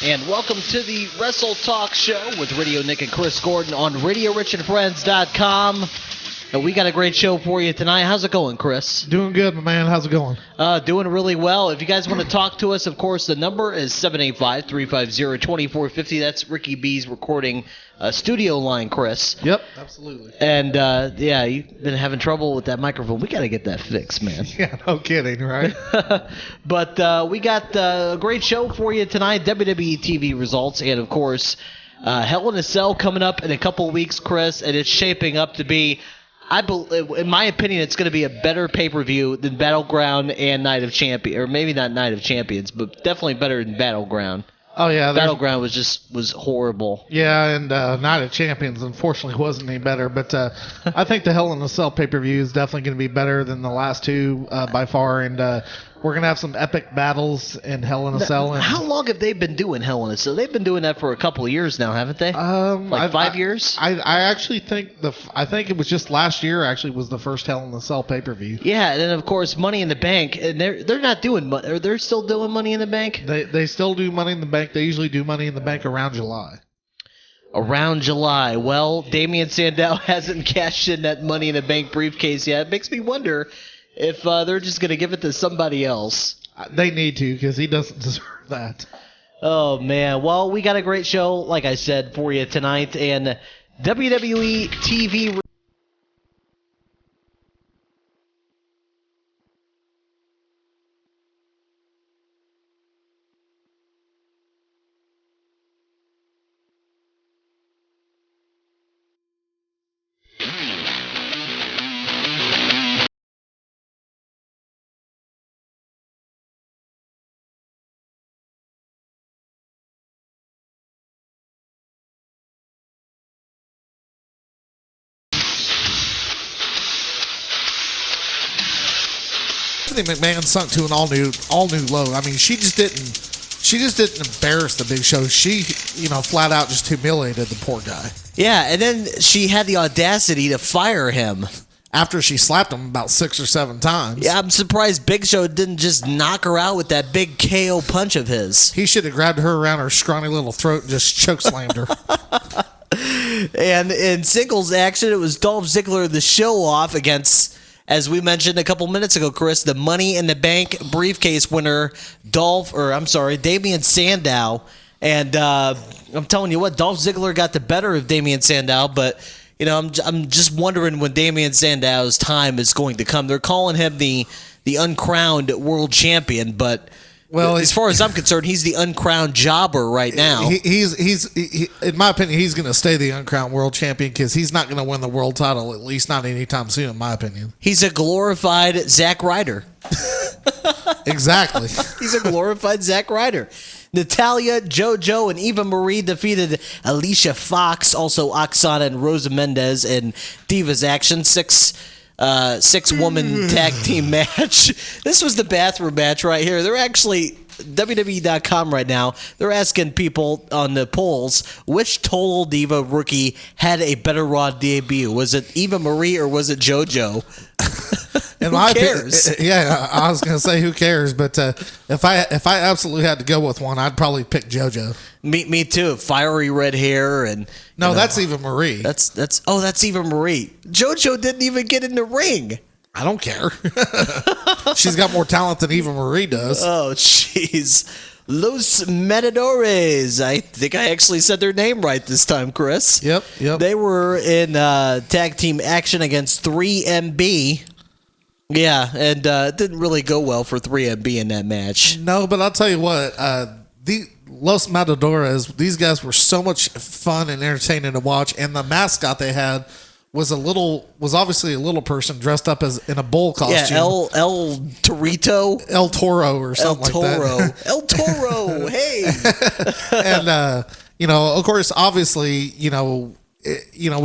And welcome to the Wrestle Talk Show with Radio Nick and Chris Gordon on RadioRichandFriends.com. And we got a great show for you tonight. How's it going, Chris? Doing good, my man. How's it going? Doing really well. If you guys want to talk to us, of course, the number is 785-350-2450. That's Ricky B's recording studio line, Chris. Yep, absolutely. And, yeah, you've been having trouble with that microphone. We got to get that fixed, man. Yeah, no kidding, right? But we got a great show for you tonight. WWE TV results and, of course, Hell in a Cell coming up in a couple weeks, Chris. And it's shaping up to be, in my opinion, it's going to be a better pay-per-view than Battleground and Night of Champions. Or maybe not Night of Champions, but definitely better than Battleground. Oh, yeah. Battleground was horrible. Yeah, and Night of Champions, unfortunately, wasn't any better. But I think the Hell in a Cell pay-per-view is definitely going to be better than the last two by far. And we're going to have some epic battles in Hell in a Cell. And how long have they been doing Hell in a Cell? They've been doing that for a couple of years now, haven't they? Like 5 years? I actually think I think it was just last year. Actually, was the first Hell in a Cell pay-per-view. Yeah, and then of course Money in the Bank, and they're not doing. They're still doing Money in the Bank. They still do Money in the Bank. They usually do Money in the Bank around July. Around July. Well, Damien Sandow hasn't cashed in that Money in the Bank briefcase yet. It makes me wonder if they're just going to give it to somebody else. They need to, because he doesn't deserve that. Oh, man. Well, we got a great show, like I said, for you tonight. And WWE TV... Stephanie McMahon sunk to an all new low. I mean, she just didn't embarrass the Big Show. She, flat out just humiliated the poor guy. Yeah, and then she had the audacity to fire him after she slapped him about 6 or 7 times. Yeah, I'm surprised Big Show didn't just knock her out with that big KO punch of his. He should have grabbed her around her scrawny little throat and just chokeslammed her. And in singles action, it was Dolph Ziggler the show off against, as we mentioned a couple minutes ago, Chris, the Money in the Bank briefcase winner, Damien Sandow. And I'm telling you what, Dolph Ziggler got the better of Damien Sandow, but I'm just wondering when Damien Sandow's time is going to come. They're calling him the uncrowned world champion, but as far as I'm concerned, he's the uncrowned jobber right now. He's in my opinion, he's going to stay the uncrowned world champion because he's not going to win the world title, at least not anytime soon, in my opinion. He's a glorified Zack Ryder. Exactly. He's a glorified Zack Ryder. Natalya, JoJo, and Eva Marie defeated Alicia Fox, also Oksana and Rosa Mendez in Divas Action. Six-woman tag team match. This was the bathroom match right here. They're actually, WWE.com right now, they're asking people on the polls, which Total Diva rookie had a better Raw debut? Was it Eva Marie or was it JoJo? Who cares? Yeah, I was going to say who cares, but if I absolutely had to go with one, I'd probably pick JoJo. Me too. Fiery red hair and that's Eva Marie. That's Eva Marie. JoJo didn't even get in the ring. I don't care. She's got more talent than Eva Marie does. Oh, jeez. Los Matadores. I think I actually said their name right this time, Chris. Yep. They were in tag team action against 3MB. Yeah, and it didn't really go well for 3MB in that match. No, but I'll tell you what, the Los Matadores, these guys were so much fun and entertaining to watch, and the mascot they had was obviously a little person dressed up as in a bull costume. Yeah, El Torito. El Toro or something like that. El Toro, hey. And of course, obviously, we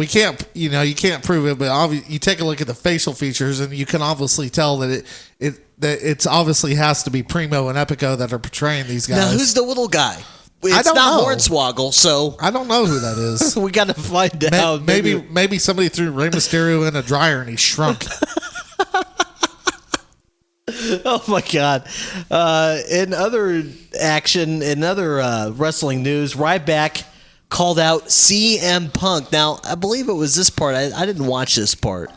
can't, you can't prove it, but you take a look at the facial features, and you can obviously tell that it's obviously has to be Primo and Epico that are portraying these guys. Now, who's the little guy? I don't know. Hornswoggle, so I don't know who that is. We got to find out. Maybe somebody threw Rey Mysterio in a dryer and he shrunk. Oh my God! In other action, in other wrestling news, Ryback called out CM Punk. Now, I believe it was this part. I didn't watch this part.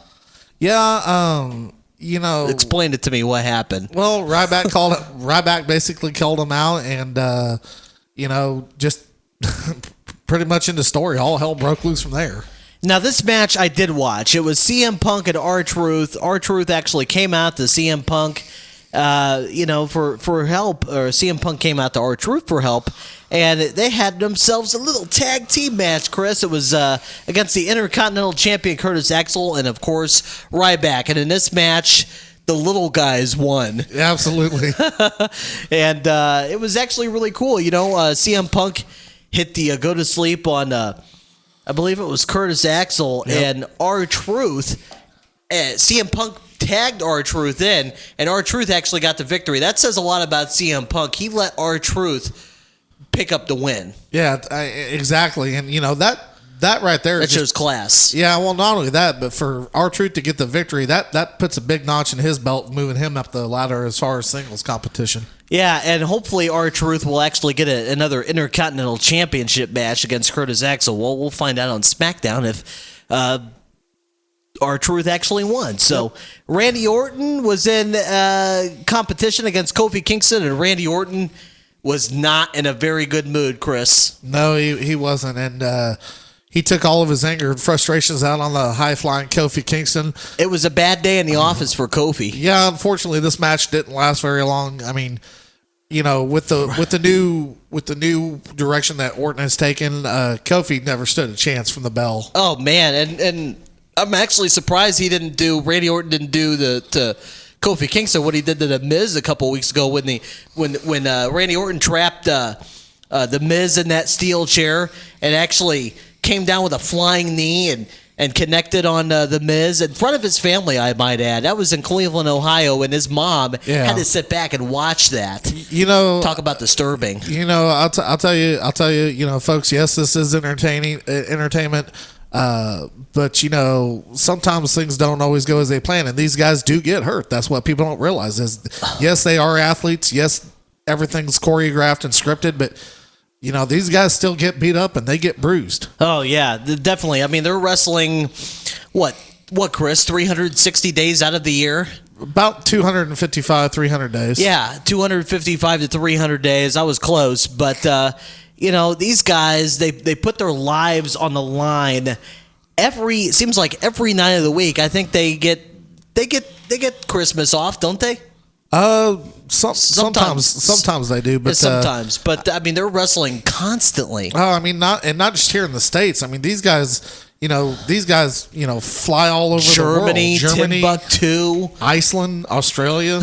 Yeah, Explain it to me. What happened? Well, Ryback basically called him out, and just pretty much in the story, all hell broke loose from there. Now, this match I did watch. It was CM Punk and R-Truth. R-Truth actually came out to CM Punk, for help. Or CM Punk came out to R-Truth for help. And they had themselves a little tag team match, Chris. It was against the Intercontinental Champion Curtis Axel and, of course, Ryback. And in this match, the little guys won. Absolutely. And it was actually really cool. CM Punk hit the go to sleep on... I believe it was Curtis Axel and R-Truth. CM Punk tagged R-Truth in, and R-Truth actually got the victory. That says a lot about CM Punk. He let R-Truth pick up the win. Yeah, exactly. And, that right there. That shows class. Yeah, well, not only that, but for R-Truth to get the victory, that puts a big notch in his belt, moving him up the ladder as far as singles competition. Yeah, and hopefully R-Truth will actually get another Intercontinental Championship match against Curtis Axel. Well, we'll find out on SmackDown if R-Truth actually won. So Randy Orton was in competition against Kofi Kingston, and Randy Orton was not in a very good mood, Chris. No, he wasn't, and he took all of his anger and frustrations out on the high-flying Kofi Kingston. It was a bad day in the office for Kofi. Yeah, unfortunately, this match didn't last very long. I mean, with the new direction that Orton has taken, Kofi never stood a chance from the bell. Oh man, and I'm actually surprised Randy Orton didn't do to Kofi Kingston what he did to the Miz a couple weeks ago when Randy Orton trapped the Miz in that steel chair and actually came down with a flying knee and connected on the Miz in front of his family, I might add. That was in Cleveland, Ohio, and his mom had to sit back and watch that. Talk about disturbing. I'll tell you, folks. Yes, this is entertainment. But sometimes things don't always go as they plan, and these guys do get hurt. That's what people don't realize. Is yes, they are athletes. Yes, everything's choreographed and scripted, but. These guys still get beat up and they get bruised. Oh, yeah, definitely. I mean, they're wrestling, what, Chris, 360 days out of the year? About 255, 300 days. Yeah, 255 to 300 days. I was close. But, these guys, they put their lives on the line it seems like every night of the week. I think they get Christmas off, don't they? Sometimes they do, but sometimes. But I mean, they're wrestling constantly. Oh, I mean, not just here in the States. I mean, these guys, fly all over Germany, the world. Germany, Timbuktu, Iceland, Australia,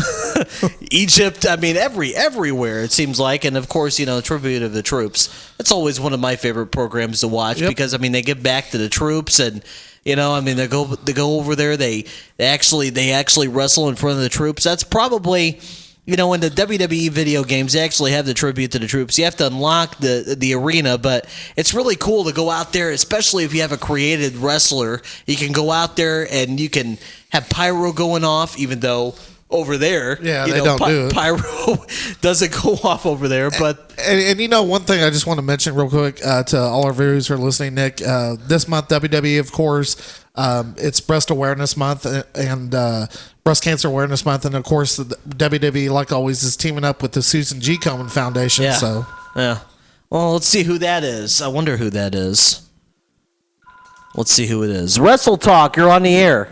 Egypt. I mean, everywhere it seems like, and of course, Tribute of the Troops. That's always one of my favorite programs to watch because I mean, they give back to the troops and. They go over there. They actually wrestle in front of the troops. That's probably, in the WWE video games, they actually have the tribute to the troops. You have to unlock the arena, but it's really cool to go out there, especially if you have a created wrestler. You can go out there and you can have pyro going off, even though over there, they don't do it. Pyro doesn't go off over there. But and one thing I just want to mention real quick to all our viewers who are listening, Nick, this month WWE, of course, it's Breast Awareness Month and Breast Cancer Awareness Month, and of course the WWE, like always, is teaming up with the Susan G. Komen Foundation. Yeah. So well, let's see who that is. I wonder who that is. Let's see who it is. Wrestle Talk, you're on the air.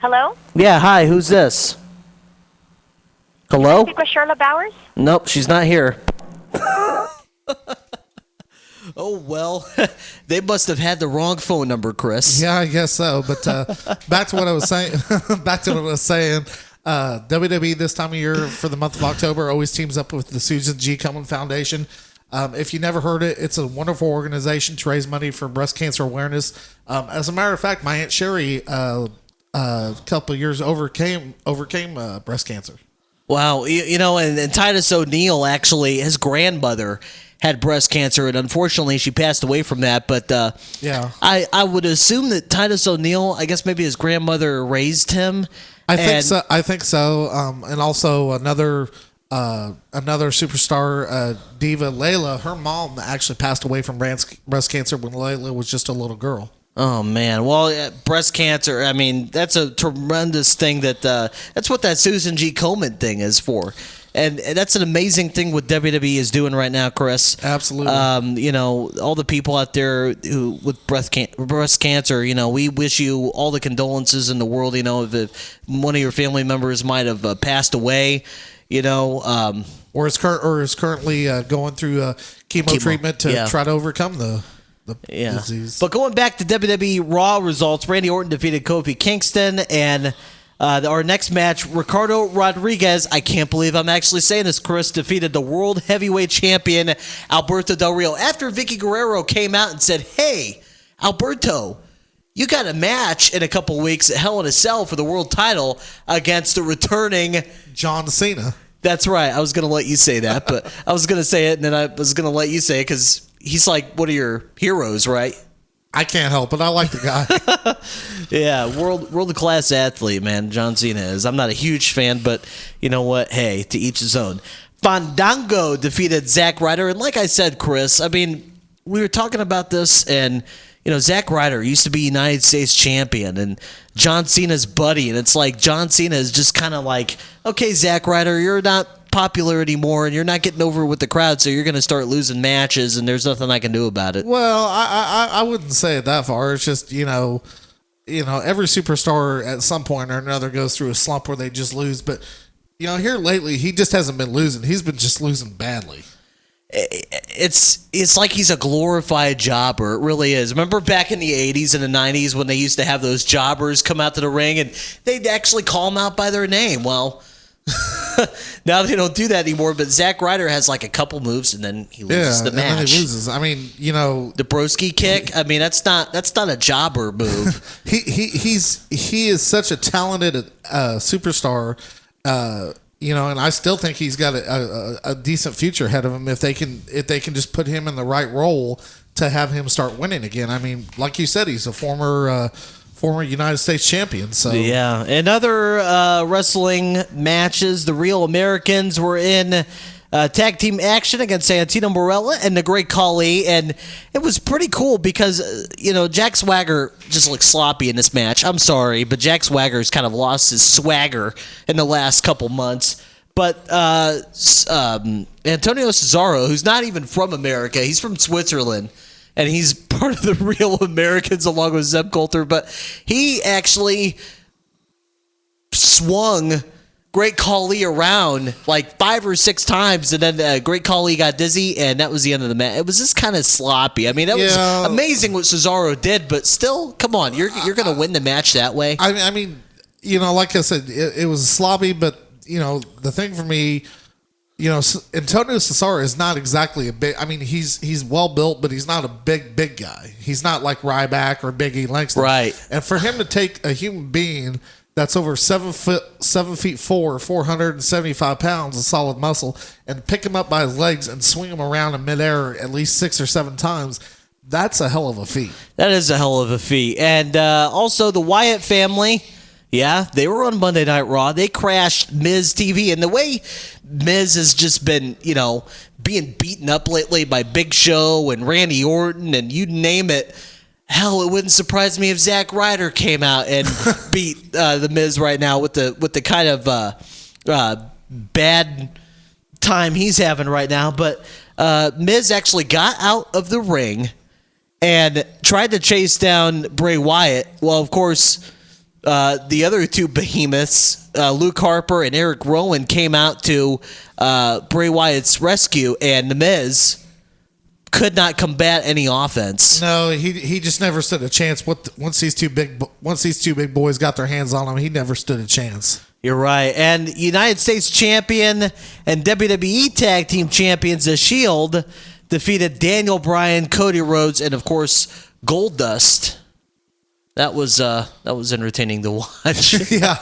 Hello? Yeah, hi, who's this? Hello? Speak with Charlotte Bowers? Nope, she's not here. Oh, well, they must have had the wrong phone number, Chris. Yeah, I guess so. But back to what I was saying. WWE this time of year for the month of October always teams up with the Susan G. Komen Foundation. If you never heard it, it's a wonderful organization to raise money for breast cancer awareness. As a matter of fact, my Aunt Sherry a couple of years overcame breast cancer. Wow, and Titus O'Neil, actually, his grandmother had breast cancer, and unfortunately she passed away from that. But I would assume that Titus O'Neil, I guess maybe his grandmother raised him. I And- think so. And also another superstar, diva Layla. Her mom actually passed away from breast cancer when Layla was just a little girl. Oh man, well, breast cancer. I mean, that's a tremendous thing. That's what that Susan G. Komen thing is for, and that's an amazing thing what WWE is doing right now, Chris. Absolutely. All the people out there who with breast cancer. We wish you all the condolences in the world. If one of your family members might have passed away, or is currently going through chemo treatment to try to overcome the disease. But going back to WWE Raw results, Randy Orton defeated Kofi Kingston, and our next match, Ricardo Rodriguez, I can't believe I'm actually saying this, Chris, defeated the World Heavyweight Champion Alberto Del Rio after Vicky Guerrero came out and said, hey, Alberto, you got a match in a couple weeks at Hell in a Cell for the world title against the returning John Cena. That's right. I was going to let you say that, but I was going to say it, and then I was going to let you say it because he's like one of your heroes, right? I can't help it. I like the guy. Yeah, world-class athlete, man. John Cena is. I'm not a huge fan, but you know what? Hey, to each his own. Fandango defeated Zack Ryder, and like I said, Chris, I mean, we were talking about this, and Zack Ryder used to be United States champion, and John Cena's buddy, and it's like John Cena is just kind of like, okay, Zack Ryder, you're not popular anymore, and you're not getting over with the crowd, so you're going to start losing matches, and there's nothing I can do about it. Well, I wouldn't say it that far. It's just every superstar at some point or another goes through a slump where they just lose. But here lately, he just hasn't been losing. He's been just losing badly. It's like he's a glorified jobber. It really is. Remember back in the 80s and the 90s when they used to have those jobbers come out to the ring and they'd actually call them out by their name? Well, now they don't do that anymore, but Zack Ryder has like a couple moves and then he loses the match. And then he loses. I mean, the broski kick. I mean, that's not a jobber move. he is such a talented superstar. And I still think he's got a decent future ahead of him if they can just put him in the right role to have him start winning again. I mean, like you said, he's a former United States champion. So yeah. In other wrestling matches, the Real Americans were in tag team action against Santino Marella and the Great Khali, and it was pretty cool because Jack Swagger just looked sloppy in this match. I'm sorry, but Jack Swagger's kind of lost his swagger in the last couple months. But Antonio Cesaro, who's not even from America, he's from Switzerland, and he's part of the Real Americans along with Zeb Coulter, but he actually swung Great Khali around like 5 or 6 times, and then Great Khali got dizzy, and that was the end of the match. It was just kind of sloppy. I mean, it was amazing what Cesaro did, but still, come on, you're going to win the match that way? I mean, like I said, it was sloppy, but the thing for me, Antonio Cesaro is not exactly a big. I mean, he's well built, but he's not a big guy. He's not like Ryback or Big E Langston, right? And for him to take a human being that's over 7'4", 475 pounds of solid muscle, and pick him up by his legs and swing him around in midair at least 6 or 7 times, that's a hell of a feat. That is a hell of a feat. And also the Wyatt family, yeah, they were on Monday Night Raw. They crashed Miz TV, and the way Miz has just been, being beaten up lately by Big Show and Randy Orton and you name it. Hell, it wouldn't surprise me if Zack Ryder came out and beat the Miz right now with the kind of bad time he's having right now. But Miz actually got out of the ring and tried to chase down Bray Wyatt. Well, of course, the other 2 behemoths, Luke Harper and Eric Rowan, came out to Bray Wyatt's rescue, and the Miz could not combat any offense. No, he just never stood a chance. Once these two big boys got their hands on him, he never stood a chance. You're right. And United States champion and WWE Tag Team champions, The Shield, defeated Daniel Bryan, Cody Rhodes, and of course Goldust. That was entertaining to watch. Yeah.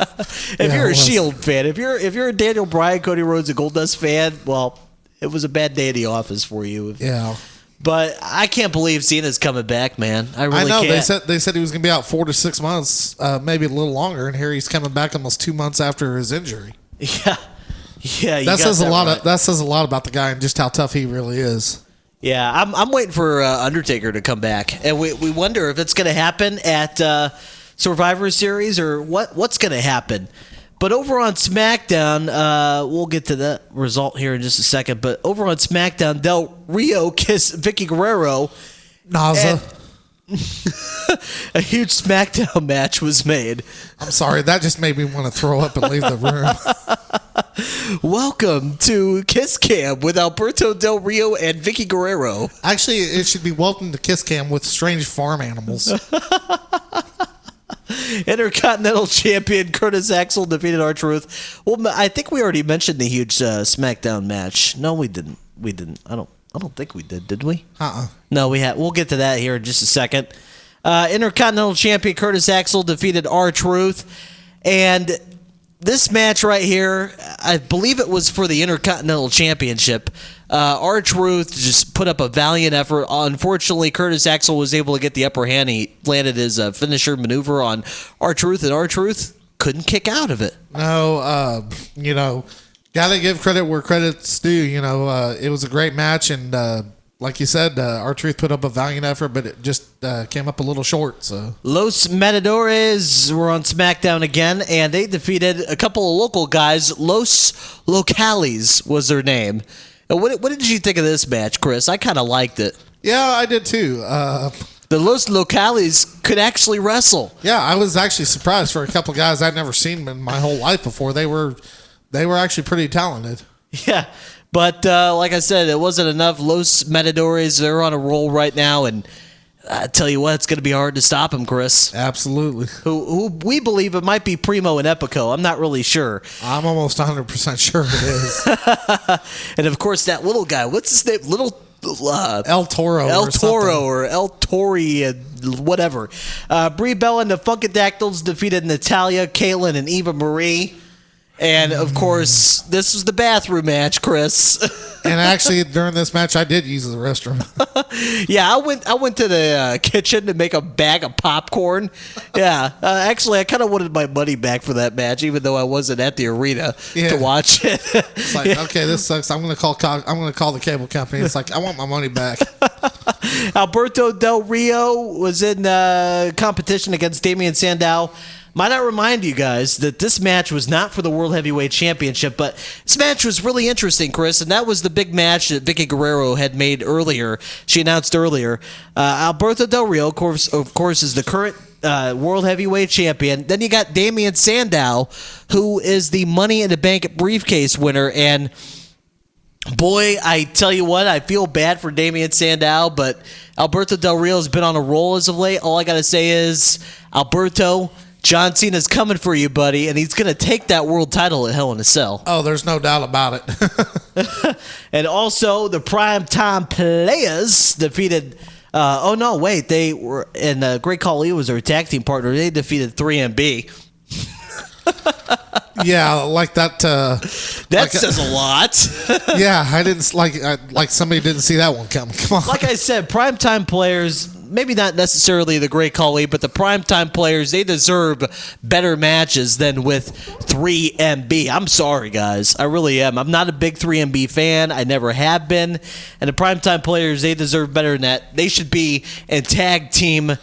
If you're a Shield fan, if you're a Daniel Bryan, Cody Rhodes, and Goldust fan, well, it was a bad day at the office for you. Yeah. But I can't believe Cena's coming back, man. I really know can't. they said he was going to be out 4 to 6 months, maybe a little longer, and here he's coming back almost 2 months after his injury. Yeah, you That got says a lot. right. That says a lot about the guy and just how tough he really is. Yeah, I'm waiting for Undertaker to come back, and we wonder if it's going to happen at Survivor Series or what's going to happen. But over on SmackDown, we'll get to that result here in just a second. But over on SmackDown, Del Rio kissed Vicky Guerrero. Naza. A huge SmackDown match was made. I'm sorry, that just made me want to throw up and leave the room. Welcome to Kiss Cam with Alberto Del Rio and Vicky Guerrero. Actually, it should be welcome to Kiss Cam with strange farm animals. Intercontinental Champion Curtis Axel defeated R-Truth. Well, I think we already mentioned the huge SmackDown match. No, we didn't. I don't think we did we? No, we had. We'll get to that here in just a second. Intercontinental Champion Curtis Axel defeated R-Truth, and this match right here, I believe it was for the Intercontinental Championship. R-Truth just put up a valiant effort. Unfortunately, Curtis Axel was able to get the upper hand. He landed his finisher maneuver on R-Truth, and R-Truth couldn't kick out of it. No, gotta give credit where credit's due. It was a great match, and like you said, R-Truth put up a valiant effort, but it just came up a little short. So Los Matadores were on SmackDown again, and they defeated a couple of local guys. Los Locales was their name. And what did you think of this match, Chris? I kind of liked it. yeah, I did too. The Los Locales could actually wrestle. Yeah, I was actually surprised for a couple of guys I'd never seen in my whole life before. They were actually pretty talented. Yeah, but like I said, it wasn't enough. Los Matadores, they're on a roll right now, and I tell you what, it's going to be hard to stop them, Chris. Absolutely. Who we believe it might be Primo and Epico. I'm not really sure. I'm almost 100% sure it is. And of course, that little guy. What's his name? El Toro. El or Toro something. or El Tori, whatever. Brie Bella and the Funkadactyls defeated Natalia, Kaitlyn, and Eva Marie. And of course, this was the bathroom match, Chris. And actually, during this match, I did use the restroom. Yeah, I went to the kitchen to make a bag of popcorn. Yeah, actually, I kind of wanted my money back for that match, even though I wasn't at the arena to watch it. It's like, okay, this sucks. I'm gonna call the cable company. It's like, I want my money back. Alberto Del Rio was in competition against Damian Sandow. Might I remind you guys that this match was not for the World Heavyweight Championship, but this match was really interesting, Chris, and that was the big match that Vicky Guerrero had made earlier. She announced earlier. Alberto Del Rio, of course, is the current World Heavyweight Champion. Then you got Damian Sandow, who is the Money in the Bank briefcase winner, and boy, I tell you what, I feel bad for Damian Sandow, but Alberto Del Rio has been on a roll as of late. All I got to say is, Alberto, John Cena's coming for you, buddy, and he's going to take that world title at Hell in a Cell. Oh, there's no doubt about it. And also, the Primetime Players defeated... they were... And Great Khali was their tag team partner. They defeated 3MB. Yeah, like that. That says a lot. Yeah, I didn't like somebody didn't see that one coming. Come on. Like I said, Primetime Players... Maybe not necessarily the Great Khali, but the Primetime Players, they deserve better matches than with 3MB. I'm sorry, guys. I really am. I'm not a big 3MB fan. I never have been. And the Primetime Players, they deserve better than that. They should be in tag team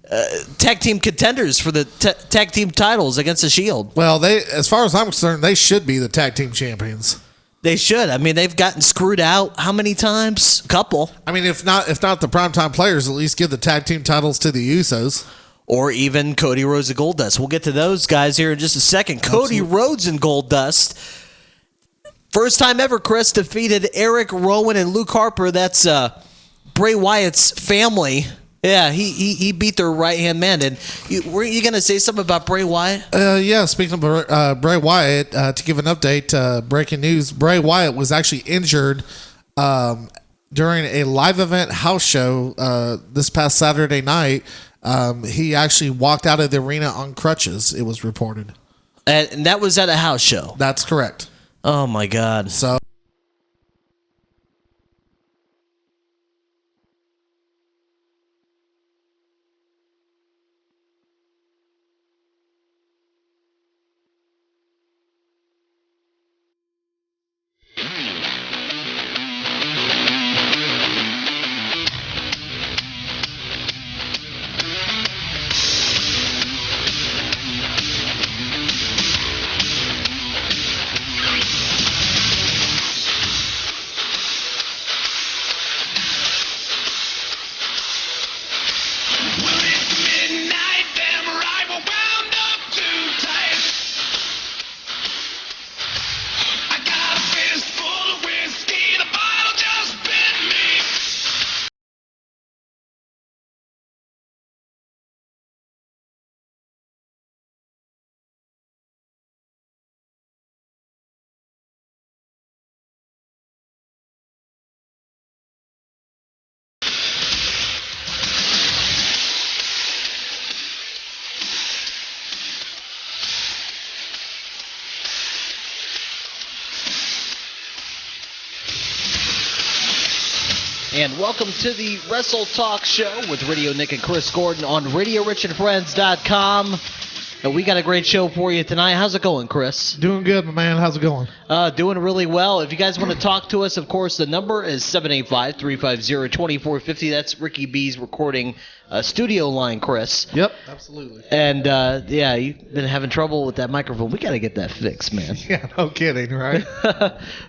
contenders for the tag team titles against the Shield. Well, as far as I'm concerned, they should be the tag team champions. They should. I mean, they've gotten screwed out how many times? A couple. I mean, if not the Primetime Players, at least give the tag team titles to the Usos. Or even Cody Rhodes and Goldust. We'll get to those guys here in just a second. Absolutely. Cody Rhodes and Goldust. First time ever, Chris defeated Eric Rowan and Luke Harper. That's Bray Wyatt's family. Yeah, he beat their right-hand man. And were you going to say something about Bray Wyatt? Yeah, speaking of Bray Wyatt, to give an update, breaking news, Bray Wyatt was actually injured during a live event house show this past Saturday night. He actually walked out of the arena on crutches, it was reported. And that was at a house show? That's correct. Oh, my God. So And welcome to the Wrestle Talk Show with Radio Nick and Chris Gordon on RadioRichandFriends.com. And we got a great show for you tonight. How's it going, Chris? Doing good, my man. How's it going? Doing really well. If you guys want to talk to us, of course, the number is 785-350-2450. That's Ricky B's recording studio line, Chris. Yep, absolutely. And, yeah, you've been having trouble with that microphone. We got to get that fixed, man. Yeah, no kidding, right?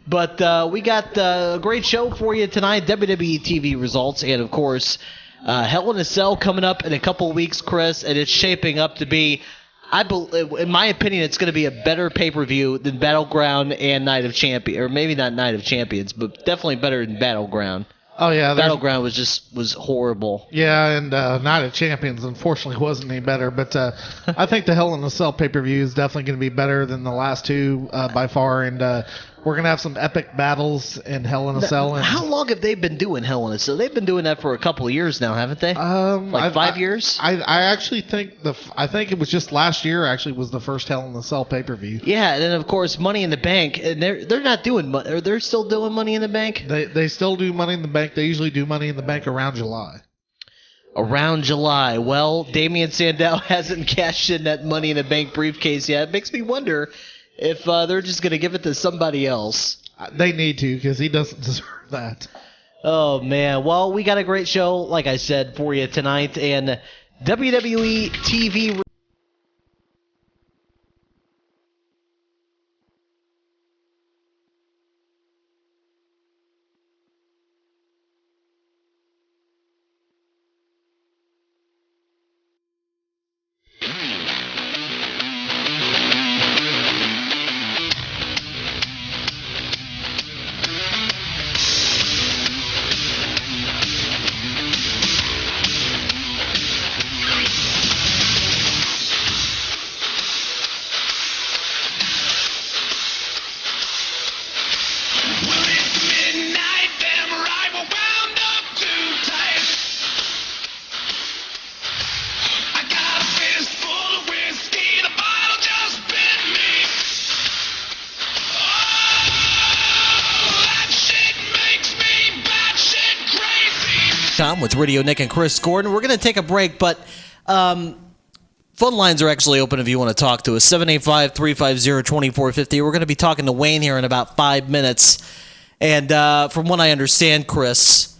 But we got a great show for you tonight. WWE TV results, and, of course, Hell in a Cell coming up in a couple weeks, Chris, and it's shaping up to be, in my opinion, it's going to be a better pay-per-view than Battleground and Night of Champions, or maybe not Night of Champions, but definitely better than Battleground. Oh, yeah. Battleground was horrible. Yeah, and Night of Champions, unfortunately, wasn't any better. But I think the Hell in a Cell pay-per-view is definitely going to be better than the last two by far. And we're going to have some epic battles in Hell in a Cell. And how long have they been doing Hell in a Cell? They've been doing that for a couple of years now, haven't they? Like 5 years? I actually think I think it was just last year. Actually, was the first Hell in a Cell pay-per-view. Yeah, and then of course Money in the Bank, and they're not doing. Are they still doing Money in the Bank? They still do Money in the Bank. They usually do Money in the Bank around July. Around July. Well, Damian Sandow hasn't cashed in that Money in the Bank briefcase yet. It makes me wonder if they're just going to give it to somebody else. They need to, because he doesn't deserve that. Oh, man. Well, we got a great show, like I said, for you tonight. And WWE TV... with Radio Nick and Chris Gordon. We're going to take a break, but phone lines are actually open if you want to talk to us. 785-350-2450. We're going to be talking to Wayne here in about 5 minutes. And from what I understand, Chris,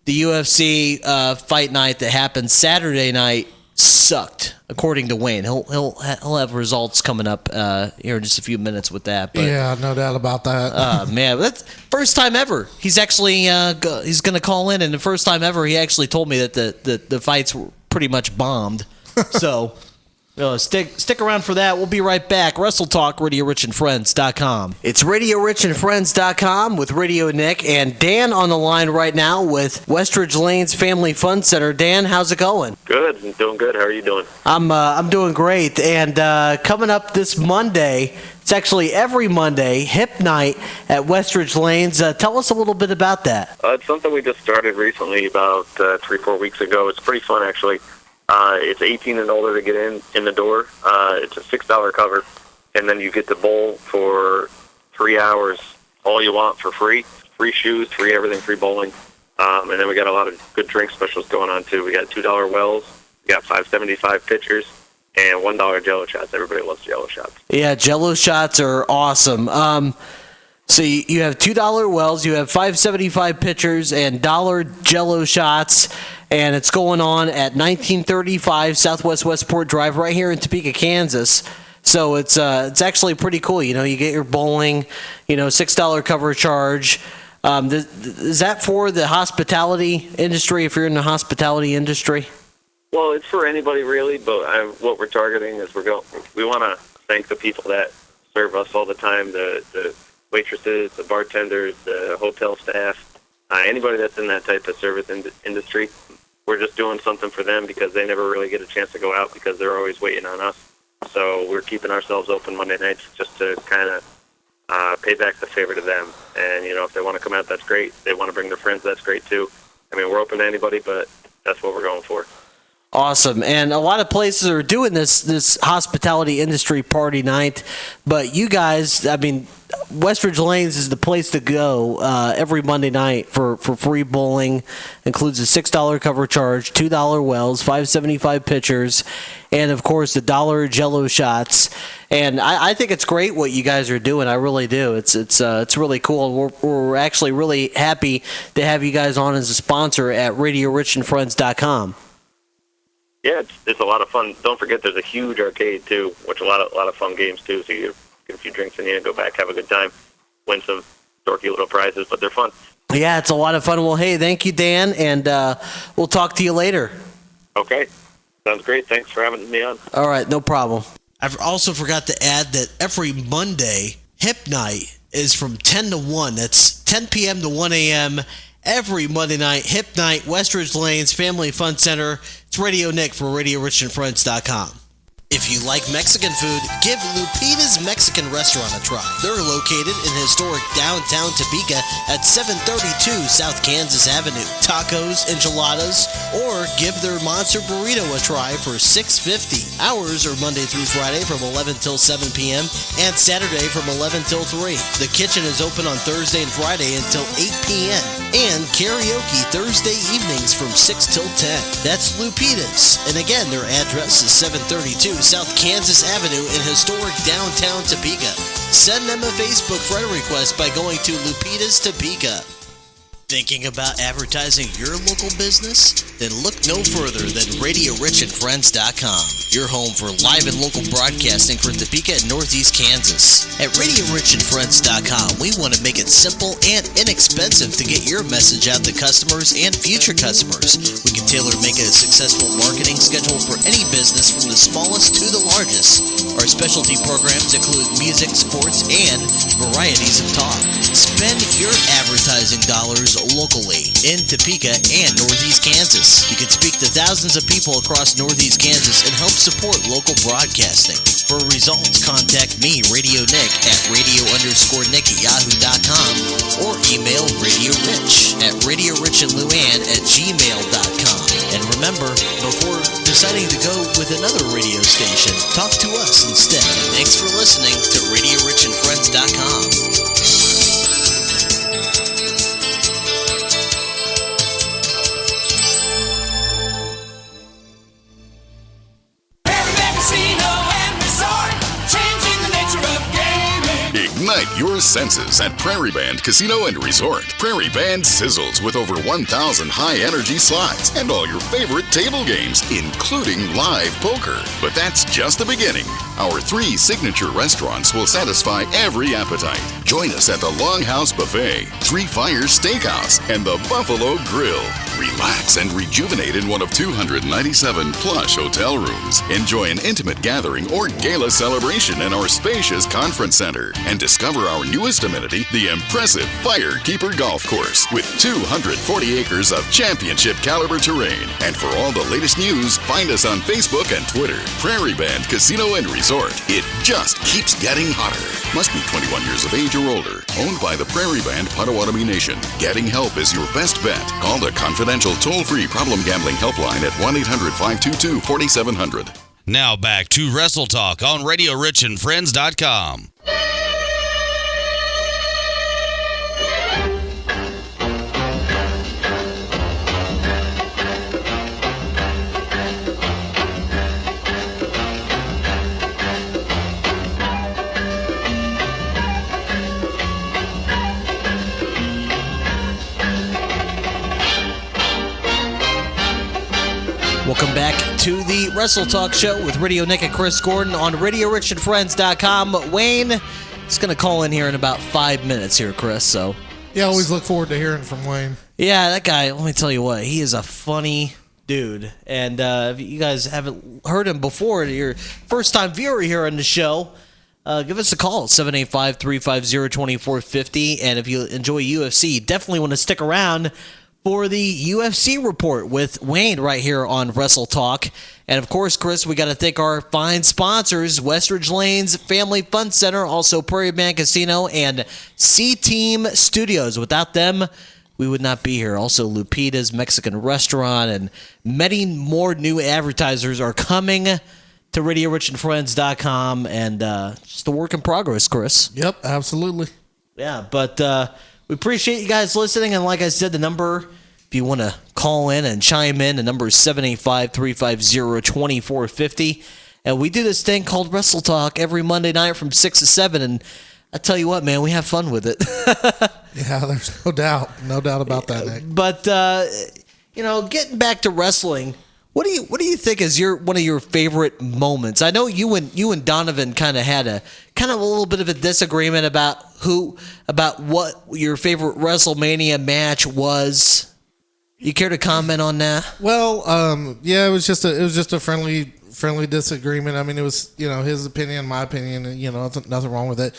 the UFC fight night that happened Saturday night sucked, according to Wayne. He'll have results coming up here in just a few minutes with that. But, yeah, no doubt about that. Man, that's first time ever. He's actually he's going to call in, and the first time ever he actually told me that the fights were pretty much bombed. So stick around for that. We'll be right back. Wrestle Talk, RadioRichandFriends.com. It's RadioRichandFriends.com with Radio Nick and Dan on the line right now with Westridge Lanes Family Fun Center. Dan, how's it going? Good. I'm doing good. How are you doing? I'm doing great. And coming up this Monday, it's actually every Monday, Hip Night at Westridge Lanes. Tell us a little bit about that. It's something we just started recently, about 3-4 weeks ago. It's pretty fun, actually. It's 18 and older to get in the door. It's a $6 cover, and then you get to bowl for 3 hours, all you want for free. Free shoes, free everything, free bowling. And then we got a lot of good drink specials going on, too. We got $2 wells, we got $5.75 pitchers, and $1 Jello shots. Everybody loves Jello shots. Yeah, Jello shots are awesome. So you have $2 wells, you have $5.75 pitchers, and $1 Jello shots, and it's going on at 1935 Southwest Westport Drive right here in Topeka, Kansas. So it's actually pretty cool. You know, you get your bowling, $6 cover charge. Is that for the hospitality industry? If you're in the hospitality industry? Well, it's for anybody really, but what we're targeting is we want to thank the people that serve us all the time, the waitresses, the bartenders, the hotel staff, anybody that's in that type of service industry. We're just doing something for them because they never really get a chance to go out because they're always waiting on us. So we're keeping ourselves open Monday nights just to kind of pay back the favor to them. And, if they want to come out, that's great. If they want to bring their friends, that's great too. I mean, we're open to anybody, but that's what we're going for. Awesome. And a lot of places are doing this hospitality industry party night, but you guys, I mean, Westridge Lanes is the place to go every Monday night for free bowling. Includes a $6 cover charge, $2 wells, $5.75 pitchers, and of course the $1 Jello shots. And I think it's great what you guys are doing. I really do. It's really cool. We're actually really happy to have you guys on as a sponsor at RadioRichandFriends.com. Yeah, it's a lot of fun. Don't forget, there's a huge arcade too, which a lot of fun games too. So you get a few drinks in you and go back, have a good time, win some dorky little prizes, but they're fun. Yeah, it's a lot of fun. Well, hey, thank you, Dan, and we'll talk to you later. Okay, sounds great. Thanks for having me on. All right, no problem. I also forgot to add that every Monday, Hip Night is from 10 to 1. That's 10 p.m. to 1 a.m. every Monday night. Hip Night, Westridge Lanes Family Fun Center. It's Radio Nick for RadioRichandFriends.com. If you like Mexican food, give Lupita's Mexican Restaurant a try. They're located in historic downtown Topeka at 732 South Kansas Avenue. Tacos, enchiladas, or give their monster burrito a try for $6.50. Hours are Monday through Friday from 11 till 7 p.m. and Saturday from 11 till 3. The kitchen is open on Thursday and Friday until 8 p.m. and karaoke Thursday evenings from 6 till 10. That's Lupita's. And again, their address is 732 South Kansas Avenue in historic downtown Topeka. Send them a Facebook friend request by going to Lupita's Topeka. Thinking about advertising your local business? Then look no further than RadioRichandFriends.com, your home for live and local broadcasting for Topeka and Northeast Kansas. At RadioRichandFriends.com, we want to make it simple and inexpensive to get your message out to customers and future customers. We can tailor-make a successful marketing schedule for any business from the smallest to the largest. Our specialty programs include music, sports, and varieties of talk. Spend your advertising dollars locally in Topeka and Northeast Kansas. You can speak to thousands of people across Northeast Kansas and help support local broadcasting. For results, contact me, Radio Nick, at radio_nick@yahoo.com or email Radio Rich at radiorichandluann@gmail.com. And remember, before deciding to go with another radio station, talk to us instead. Thanks for listening to RadioRichandFriends.com. Ignite your senses at Prairie Band Casino and Resort. Prairie Band sizzles with over 1,000 high-energy slots and all your favorite table games, including live poker. But that's just the beginning. Our 3 signature restaurants will satisfy every appetite. Join us at the Longhouse Buffet, Three Fires Steakhouse, and the Buffalo Grill. Relax and rejuvenate in one of 297 plush hotel rooms. Enjoy an intimate gathering or gala celebration in our spacious conference center. And discover our newest amenity, the impressive Firekeeper Golf Course, with 240 acres of championship caliber terrain. And for all the latest news, find us on Facebook and Twitter. Prairie Band Casino and Resort. It just keeps getting hotter. Must be 21 years of age or older. Owned by the Prairie Band Potawatomi Nation. Getting help is your best bet. Call the confidential toll-free problem gambling helpline at 1-800-522-4700. Now back to Wrestle Talk on RadioRichandFriends.com. Welcome back to the Wrestle Talk Show with Radio Nick and Chris Gordon on RadioRichandFriends.com. Wayne is going to call in here in about 5 minutes here, Chris. So Yeah, I always look forward to hearing from Wayne. yeah, that guy, let me tell you what, he is a funny dude. And if you guys haven't heard him before, you're first time viewer here on the show, give us a call at 785-350-2450. And if you enjoy UFC, definitely want to stick around for the UFC report with Wayne right here on Wrestle Talk. And of course, Chris, we got to thank our fine sponsors, Westridge Lanes Family Fun Center, also Prairie Band Casino, and C-Team Studios. Without them, we would not be here. Also, Lupita's Mexican Restaurant and many more new advertisers are coming to RadioRichandFriends.com, and just a work in progress, Chris. Yep, absolutely. Yeah, but we appreciate you guys listening, and like I said, the number, if you want to call in and chime in, the number is 785-350-2450, and we do this thing called Wrestle Talk every Monday night from 6 to 7, and I tell you what, man, we have fun with it. Yeah, there's no doubt about that, Nick. But getting back to wrestling, what do you think is one of your favorite moments? I know you and Donovan kind of had a little bit of a disagreement about what your favorite WrestleMania match was. You care to comment on that? Well, yeah, it was just a friendly disagreement. I mean, it was his opinion, my opinion, and nothing wrong with it.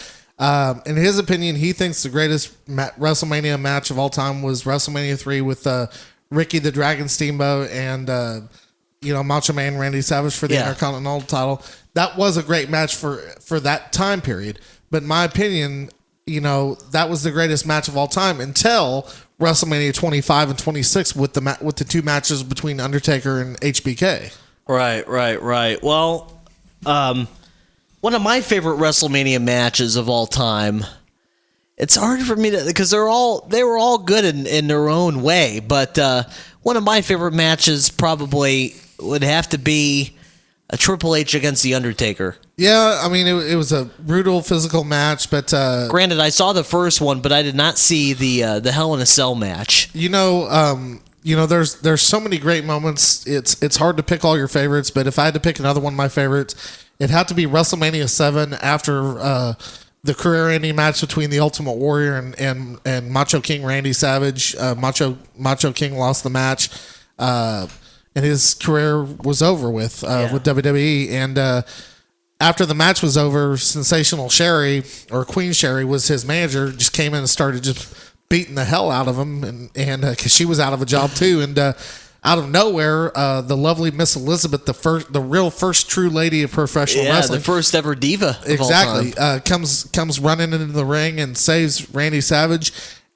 In his opinion, he thinks the greatest WrestleMania match of all time was WrestleMania 3 with Ricky the Dragon Steamboat and Macho Man Randy Savage for the Intercontinental title. That was a great match for that time period. But in my opinion, that was the greatest match of all time until WrestleMania 25 and 26 with the two matches between Undertaker and HBK. Right. Well, one of my favorite WrestleMania matches of all time. It's hard for me to, because they were all good in their own way, but one of my favorite matches probably would have to be a Triple H against the Undertaker. Yeah, I mean it was a brutal physical match, but granted, I saw the first one, but I did not see the Hell in a Cell match. There's so many great moments. It's hard to pick all your favorites, but if I had to pick another one of my favorites, it had to be WrestleMania 7 after the career-ending match between the Ultimate Warrior and Macho King Randy Savage. Macho King lost the match, and his career was over with WWE. And after the match was over, Sensational Sherry, or Queen Sherry, was his manager, just came in and started just beating the hell out of him, and because she was out of a job too, and out of nowhere, the lovely Miss Elizabeth, the real first true lady of professional wrestling, the first ever diva, exactly, comes running into the ring and saves Randy Savage,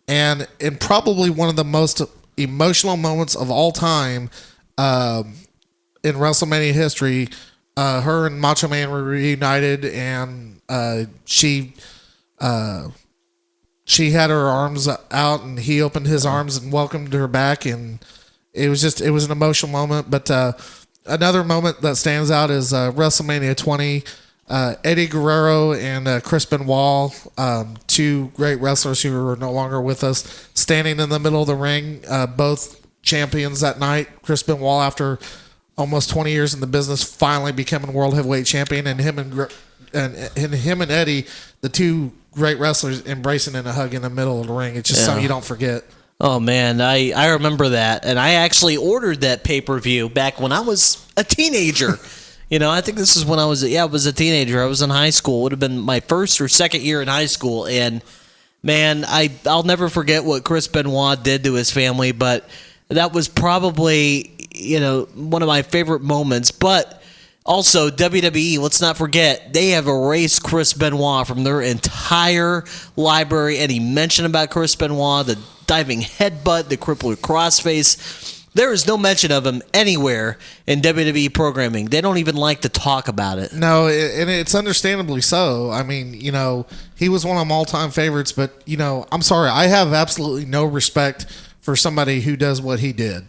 and in probably one of the most emotional moments of all time in WrestleMania history, her and Macho Man were reunited, and she had her arms out, and he opened his arms and welcomed her back, and it was an emotional moment. But another moment that stands out is WrestleMania 20. Eddie Guerrero and Chris Benoit, two great wrestlers who are no longer with us, standing in the middle of the ring, both champions that night. Chris Benoit, after almost 20 years in the business, finally becoming world heavyweight champion, and him and Eddie, the two great wrestlers, embracing in a hug in the middle of the ring. It's just something you don't forget. Oh, man, I remember that. And I actually ordered that pay-per-view back when I was a teenager. I think this is when I was a teenager. I was in high school. It would have been my first or second year in high school. And, man, I'll never forget what Chris Benoit did to his family. But that was probably, one of my favorite moments. But also, WWE, let's not forget, they have erased Chris Benoit from their entire library. Any mention about Chris Benoit, the diving headbutt, the crippler crossface, there is no mention of him anywhere in WWE programming. They don't even like to talk about it. No, and it's understandably so. I mean, he was one of my all-time favorites, but, I'm sorry, I have absolutely no respect for somebody who does what he did.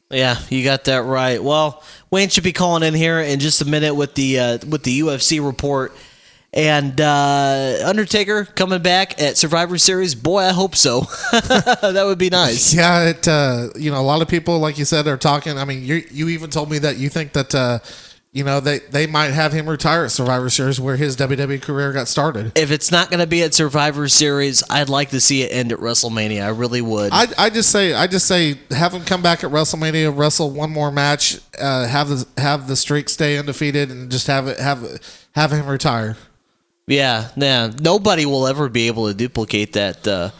Yeah, you got that right. Well, Wayne should be calling in here in just a minute with the UFC report. And Undertaker coming back at Survivor Series. Boy, I hope so. That would be nice. Yeah, a lot of people, like you said, are talking. I mean, you even told me that you think that they might have him retire at Survivor Series, where his WWE career got started. If it's not going to be at Survivor Series, I'd like to see it end at WrestleMania. I really would. I just say have him come back at WrestleMania, wrestle one more match, have the streak stay undefeated, and just have him retire. Yeah. Nobody will ever be able to duplicate that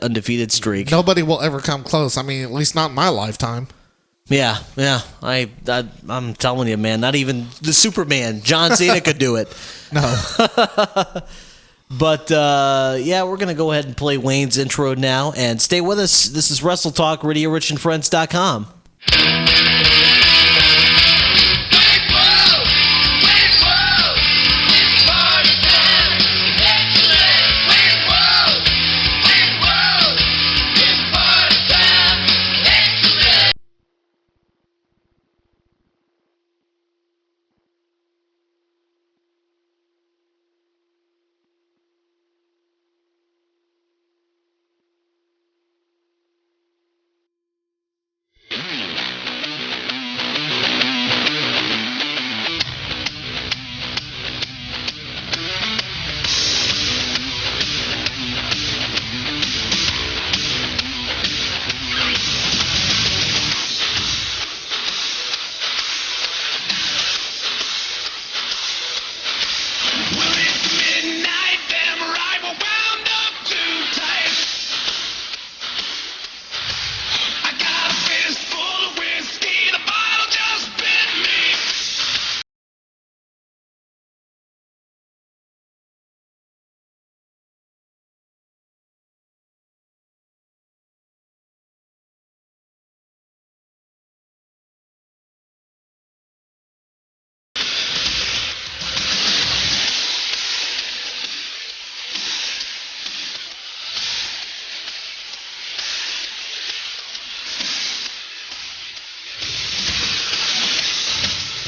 undefeated streak. Nobody will ever come close. I mean, at least not in my lifetime. Yeah. I'm telling you, man. Not even the Superman, John Cena, could do it. No. But, yeah, we're going to go ahead and play Wayne's intro now. And stay with us. This is Wrestle Talk, RadioRichandFriends.com.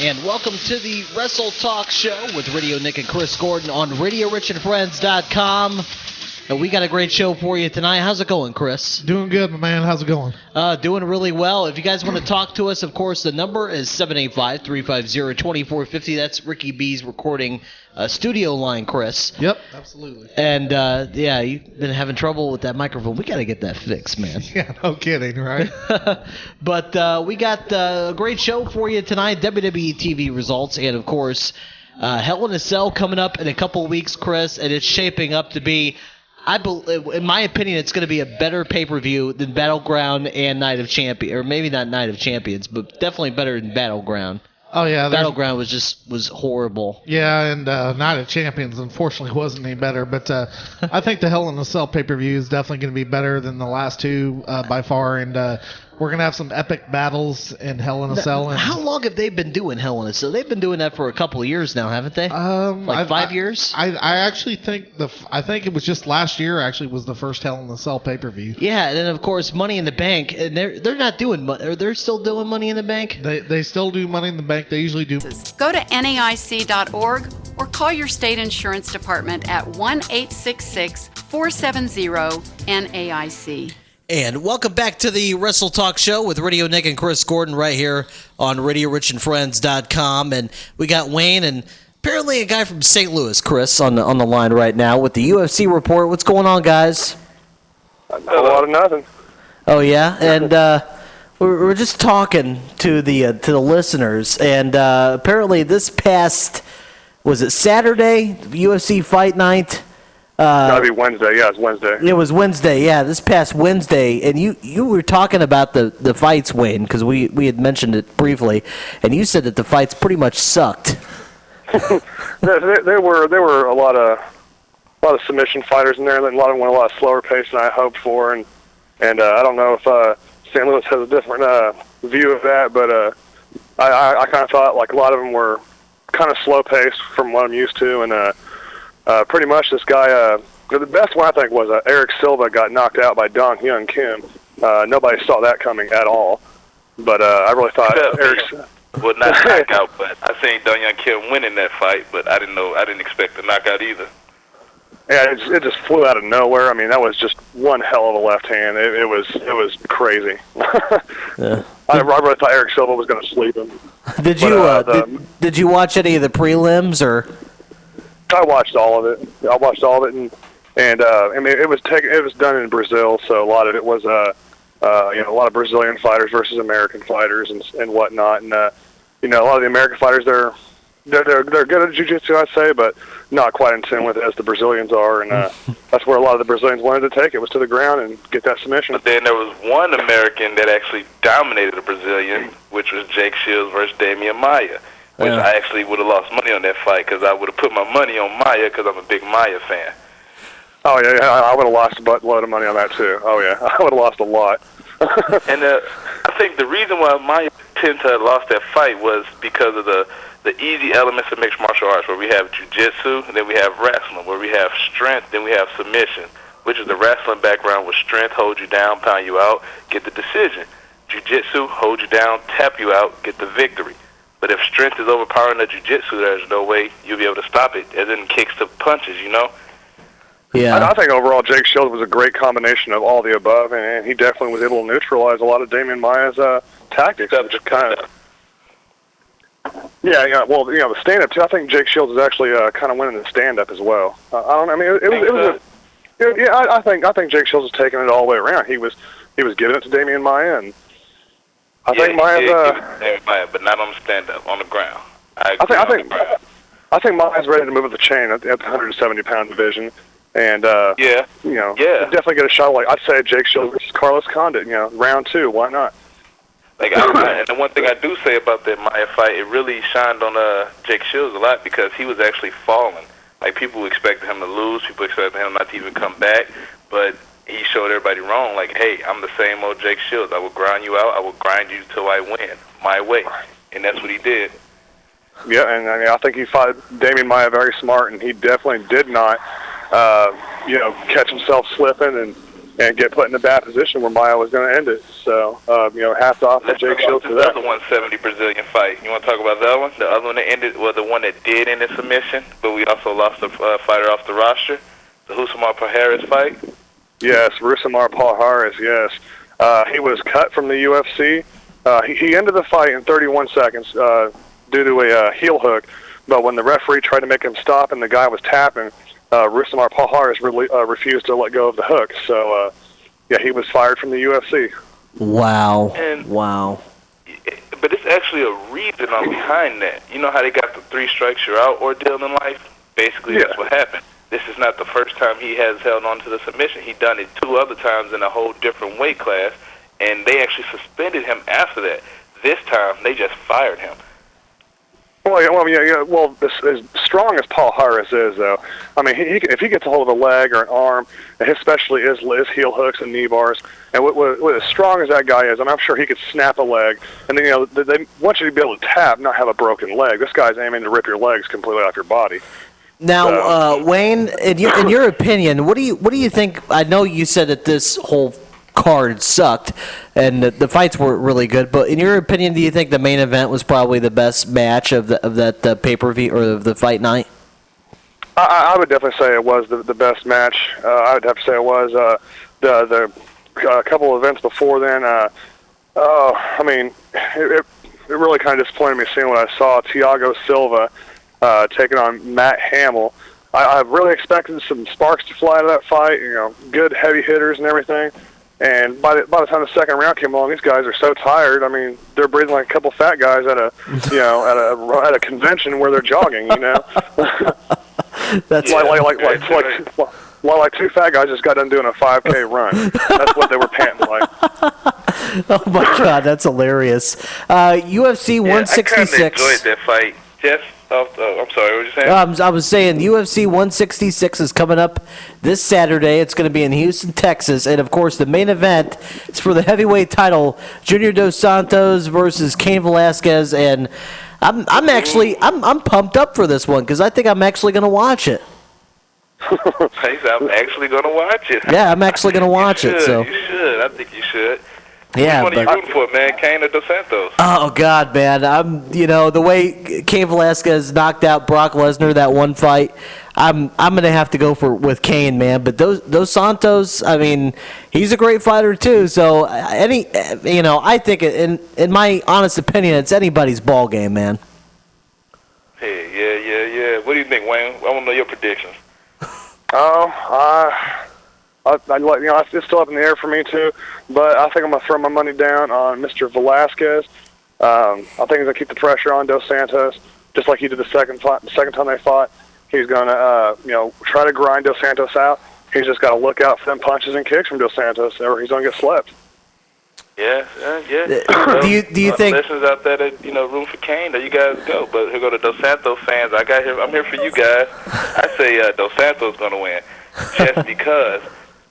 And welcome to the Wrestle Talk Show with Radio Nick and Chris Gordon on RadioRichandFriends.com. And we got a great show for you tonight. How's it going, Chris? Doing good, my man. How's it going? Doing really well. If you guys want to talk to us, of course, the number is 785-350-2450. That's Ricky B's recording studio line, Chris. Yep, absolutely. And, yeah, you've been having trouble with that microphone. We got to get that fixed, man. Yeah, no kidding, right? But we got a great show for you tonight, WWE TV results, and, of course, Hell in a Cell coming up in a couple weeks, Chris, and it's shaping up to be, in my opinion, it's going to be a better pay-per-view than Battleground and Night of Champions, or maybe not Night of Champions, but definitely better than Battleground. Oh, yeah. Battleground was horrible. Yeah, and Night of Champions, unfortunately, wasn't any better. But I think the Hell in a Cell pay-per-view is definitely going to be better than the last two by far. And we're going to have some epic battles in Hell in a Cell. And how long have they been doing Hell in a Cell? They've been doing that for a couple of years now, haven't they? Like 5 years? I actually think I think it was just last year. Actually, was the first Hell in a Cell pay-per-view. Yeah, and then of course Money in the Bank, and they're not doing. They're still doing Money in the Bank. They still do Money in the Bank. They usually do. Go to NAIC.org or call your state insurance department at 1-866-470-NAIC. And welcome back to the Wrestle Talk Show with Radio Nick and Chris Gordon right here on RadioRichandFriends.com. And we got Wayne and apparently a guy from St. Louis, Chris, on the line right now with the UFC report. What's going on, guys? A lot of nothing. Oh, yeah? And we're just talking to the listeners. And apparently this past, was it Saturday, UFC Fight Night? Gotta be Wednesday. Yeah, it's Wednesday. It was Wednesday, yeah, this past Wednesday. And you were talking about the fights, Wayne, because we had mentioned it briefly, and you said that the fights pretty much sucked. there were a lot of submission fighters in there. A lot of them went a lot slower pace than I hoped for, and I don't know if St. Louis has a different view of that, but I kind of thought like a lot of them were kind of slow paced from what I'm used to, and pretty much this guy, the best one I think was Eric Silva got knocked out by Dong Hyun Kim. Nobody saw that coming at all, but I really thought Eric's... Well, not knockout, but I seen Dong Hyun Kim winning that fight, but I didn't expect the knockout either. Yeah, it just flew out of nowhere. I mean, that was just one hell of a left hand. It was crazy. Yeah. I really thought Eric Silva was going to sleep him. Did you watch any of the prelims or? I watched all of it. And I mean, it was done in Brazil, so a lot of it was a lot of Brazilian fighters versus American fighters and whatnot. And a lot of the American fighters they're good at jiu-jitsu, I'd say, but not quite in tune with it as the Brazilians are. And that's where a lot of the Brazilians wanted to take it, was to the ground and get that submission. But then there was one American that actually dominated the Brazilian, which was Jake Shields versus Damian Maia. Which I actually would have lost money on that fight because I would have put my money on Maia because I'm a big Maia fan. Oh yeah, I would have lost a buttload of money on that too. Oh yeah, I would have lost a lot. And I think the reason why Maya tends to have lost that fight was because of the easy elements of mixed martial arts, where we have jiu-jitsu, and then we have wrestling, where we have strength, then we have submission, which is the wrestling background with strength, hold you down, pound you out, get the decision. Jiu-jitsu, hold you down, tap you out, get the victory. But if strength is overpowering the jiu-jitsu, there's no way you'll be able to stop it, as in kicks to punches, you know? Yeah. I think overall Jake Shields was a great combination of all the above, and he definitely was able to neutralize a lot of Damian Maya's tactics. Just kind of, yeah. Well, the stand-up too. I think Jake Shields is actually kind of winning the stand-up as well. I don't. I mean, it was. I think Jake Shields was taking it all the way around. He was giving it to Damian Maya, and I think Maya's. Maya, but not on the stand-up, on the ground. I think Maya's ready to move up the chain at the 170-pound division. And definitely get a shot. Like I'd say, Jake Shields versus Carlos Condit. Round 2. Why not? And the one thing I do say about that Maya fight, it really shined on Jake Shields a lot because he was actually falling. Like people expected him to lose, people expected him not to even come back, but he showed everybody wrong. Like, hey, I'm the same old Jake Shields. I will grind you out. I will grind you till I win my way, and that's what he did. Yeah, and I think he fought Damian Maya very smart, and he definitely did not. Catch himself slipping and get put in a bad position where Maya was going to end it. So, hats off to Jake Shields for that. The 170 Brazilian fight. You want to talk about that one? The other one that ended, the one that did end in submission, but we also lost a fighter off the roster. The Rousimar Palhares fight. Yes, Rousimar Palhares, yes. He was cut from the UFC. He ended the fight in 31 seconds due to a heel hook, but when the referee tried to make him stop and the guy was tapping, Rousimar Palhares refused to let go of the hook. So, he was fired from the UFC. Wow. Wow. But it's actually a reason behind that. You know how they got the 3 strikes you're out ordeal in life? Basically, that's what happened. This is not the first time he has held on to the submission. He done it 2 other times in a whole different weight class, and they actually suspended him after that. This time, they just fired him. Well, as strong as Palhares is, though, I mean, if he gets a hold of a leg or an arm, and especially his heel hooks and knee bars, and with as strong as that guy is, I'm sure he could snap a leg. And then they want you to be able to tap, not have a broken leg. This guy's aiming to rip your legs completely off your body. Now, Wayne, in your opinion, what do you think? I know you said that this whole card sucked and the fights weren't really good, but in your opinion, do you think the main event was probably the best match of that pay-per-view or of the fight night? I would definitely say it was the best match. I would have to say it was the couple of events before then. It really kind of disappointed me seeing what I saw. Thiago Silva taking on Matt Hamill. I really expected some sparks to fly out of that fight. Good heavy hitters and everything. And by the time the second round came along, these guys are so tired. I mean, they're breathing like a couple fat guys at a convention where they're jogging. That's like 2 fat guys just got done doing a 5K run. That's what they were panting like. Oh my God, that's hilarious. UFC 166. I kind of enjoyed that fight. Jeff. I'm sorry, what were you saying? I was saying UFC 166 is coming up this Saturday. It's going to be in Houston, Texas. And, of course, the main event is for the heavyweight title, Junior Dos Santos versus Cain Velasquez. And I'm pumped up for this one because I think I'm actually going to watch it. I'm actually going to watch it. Yeah, I'm actually going to watch it. So You should. I think you should. Yeah, Which one are you rooting for, man? Cain or Dos Santos? Oh God, man! The way Cain Velasquez knocked out Brock Lesnar that one fight, I'm gonna have to go with Cain, man. But Dos Santos, I mean, he's a great fighter too. So I think in my honest opinion, it's anybody's ball game, man. Hey, yeah. What do you think, Wayne? I want to know your predictions. It's still up in the air for me too, but I think I'm gonna throw my money down on Mr. Velasquez. I think he's gonna keep the pressure on Dos Santos, just like he did the second time they fought. He's gonna try to grind Dos Santos out. He's just got to look out for them punches and kicks from Dos Santos, or he's gonna get slept. Yeah. Do you think listeners out there that room for Cain? There you guys go. But here go the Dos Santos fans. I'm here for you guys. I say Dos Santos gonna win. just because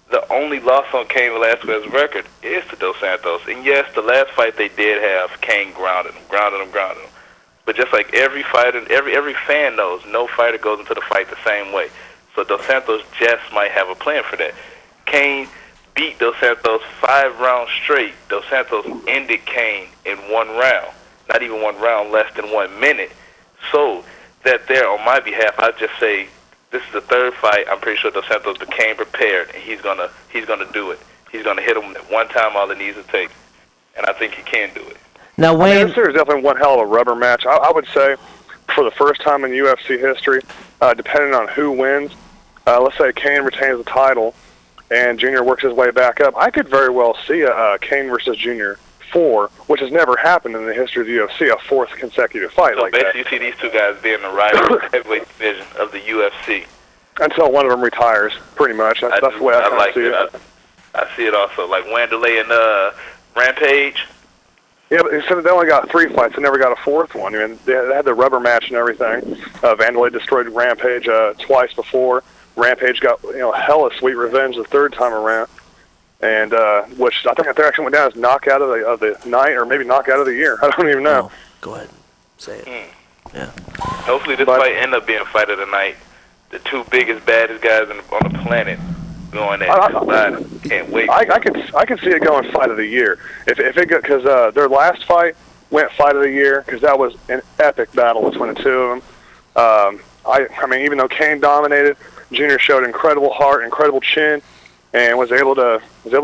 the only loss on Cain Velasquez's record is to Dos Santos. And yes, the last fight they did have, Cain grounded him. But just like every fighter, every fan knows, no fighter goes into the fight the same way. So Dos Santos just might have a plan for that. Cain beat Dos Santos 5 rounds straight. Dos Santos ended Cain in 1 round. Not even 1 round, less than 1 minute. So that there, on my behalf, I'd just say, this is the 3rd fight. I'm pretty sure Dos Santos became prepared, and he's gonna do it. He's gonna hit him at one time, all it needs to take, and I think he can do it. Now, Wayne, this is definitely one hell of a rubber match. I would say, for the first time in UFC history, depending on who wins, let's say Cain retains the title, and Junior works his way back up. I could very well see a Cain versus Junior 4, which has never happened in the history of the UFC, a 4th consecutive fight so like that. So basically you see these two guys being the rival heavyweight division of the UFC. Until one of them retires, pretty much. That's the way I like see it. I see it also. Like Wanderlei and Rampage. Yeah, but instead they only got 3 fights. They never got a 4th one. I mean, they had the rubber match and everything. Wanderlei destroyed Rampage twice before. Rampage got hella sweet revenge the 3rd time around. And which I think that actually went down as knockout of the night, or maybe knockout of the year. I don't even know. Oh, go ahead, say it. Yeah. Hopefully this fight end up being fight of the night. The 2 biggest, baddest guys on the planet going at it. Can't wait. I can see it going fight of the year if it got, because their last fight went fight of the year because that was an epic battle between the 2 of them. I mean, even though Cain dominated, Junior showed incredible heart, incredible chin, and was able to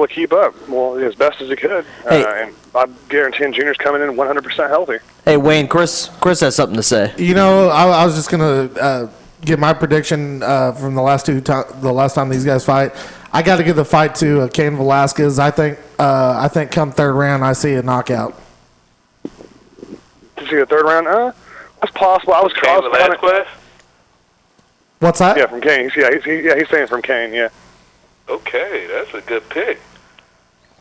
keep up as best as he could. And I'm guaranteeing Junior's coming in 100% healthy. Hey, Wayne, Chris has something to say. I was just gonna give my prediction from the last time these guys fight. I got to give the fight to Cain Velasquez. I think come 3rd round I see a knockout. To see a 3rd round? That's possible. I was Cain Velasquez. What's that? Yeah, from Cain. He's saying from Cain. Yeah. Okay, that's a good pick.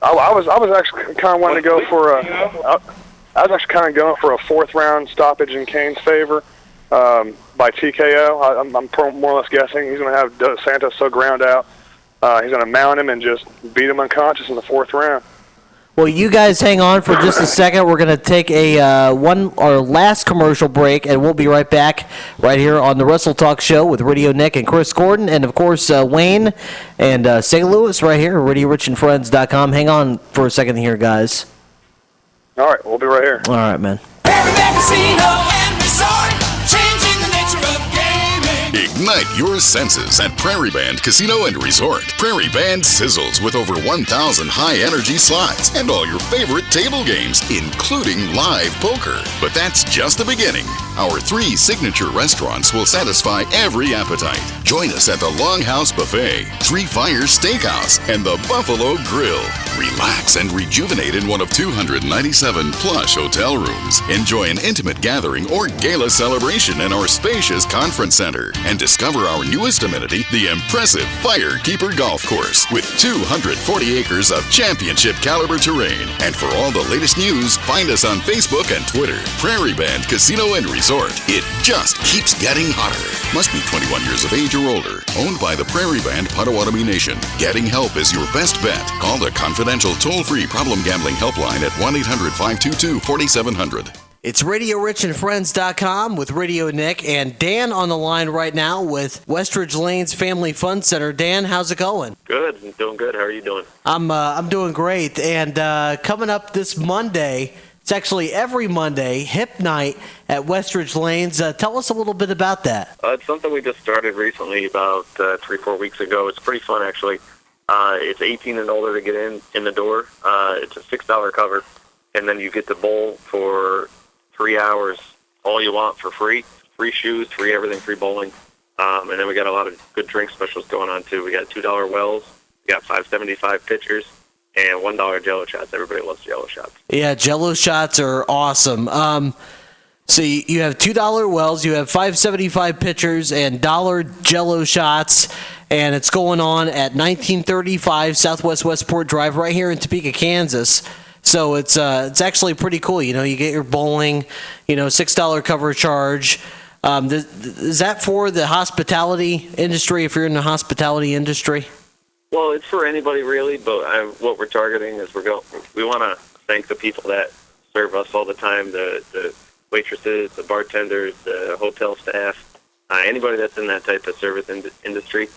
I was actually kind of wanting to go for I was actually kind of going for a 4th round stoppage in Cain's favor by TKO. I'm more or less guessing he's going to have Dos Santos so ground out. He's going to mount him and just beat him unconscious in the 4th round. Well, you guys hang on for just a second. We're going to take our last commercial break, and we'll be right back right here on the Wrestle Talk Show with Radio Nick and Chris Gordon, and, of course, Wayne and St. Louis right here, RadioRichandFriends.com. Hang on for a second here, guys. All right, we'll be right here. All right, man. Ignite your senses at Prairie Band Casino and Resort. Prairie Band sizzles with over 1,000 high-energy slots and all your favorite table games, including live poker. But that's just the beginning. Our 3 signature restaurants will satisfy every appetite. Join us at the Longhouse Buffet, Three Fires Steakhouse, and the Buffalo Grill. Relax and rejuvenate in one of 297 plush hotel rooms. Enjoy an intimate gathering or gala celebration in our spacious conference center. And discover our newest amenity, the impressive Firekeeper Golf Course, with 240 acres of championship caliber terrain. And for all the latest news, find us on Facebook and Twitter. Prairie Band Casino and Resort. It just keeps getting hotter. Must be 21 years of age or older. Owned by the Prairie Band Potawatomi Nation. Getting help is your best bet. Call the confidential toll-free problem gambling helpline at 1-800-522-4700. It's RadioRichandFriends.com with Radio Nick, and Dan on the line right now with Westridge Lanes Family Fun Center. Dan, how's it going? Good. I'm doing good. How are you doing? I'm doing great. And coming up this Monday, it's actually every Monday, Hip Night at Westridge Lanes. Tell us a little bit about that. It's something we just started recently, about 3-4 weeks ago. It's pretty fun, actually. It's 18 and older to get in the door. It's a $6 cover, and then you get to bowl for 3 hours, all you want for free. Free shoes, free everything, free bowling. And then we got a lot of good drink specials going on, too. We got $2 wells, we got $5.75 pitchers, and $1 Jello shots. Everybody loves Jello shots. Yeah, Jello shots are awesome. So you have $2 wells, you have $5.75 pitchers, and $1 Jello shots, and it's going on at 1935 Southwest Westport Drive right here in Topeka, Kansas. So it's actually pretty cool. You get your bowling, $6 cover charge. Is that for the hospitality industry, if you're in the hospitality industry? Well, it's for anybody really, but what we're targeting is we want to thank the people that serve us all the time, the waitresses, the bartenders, the hotel staff, anybody that's in that type of service industry.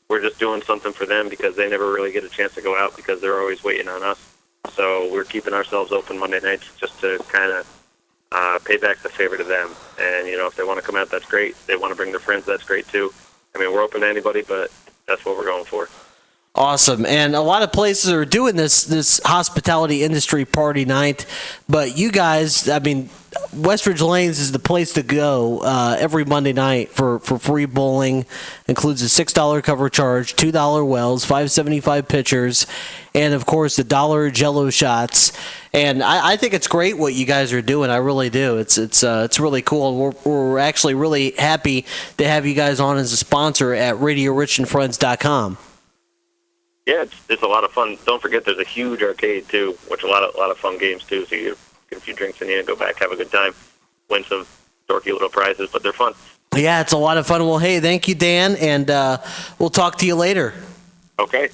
We're just doing something for them because they never really get a chance to go out because they're always waiting on us. So we're keeping ourselves open Monday nights just to kind of pay back the favor to them. And, if they want to come out, that's great. If they want to bring their friends, that's great too. I mean, we're open to anybody, but that's what we're going for. Awesome. And a lot of places are doing this hospitality industry party night, but you guys, I mean, Westridge Lanes is the place to go every Monday night for free bowling. Includes a $6 cover charge, $2 wells, $5.75 pitchers, and of course the $1 Jello shots. And I think it's great what you guys are doing. I really do. It's really cool. We're actually really happy to have you guys on as a sponsor at RadioRichandFriends.com. Yeah, it's a lot of fun. Don't forget, there's a huge arcade too, which a lot of fun games too. So you get a few drinks in you and go back, have a good time, win some dorky little prizes, but they're fun. Yeah, it's a lot of fun. Well, hey, thank you, Dan, and we'll talk to you later. Okay,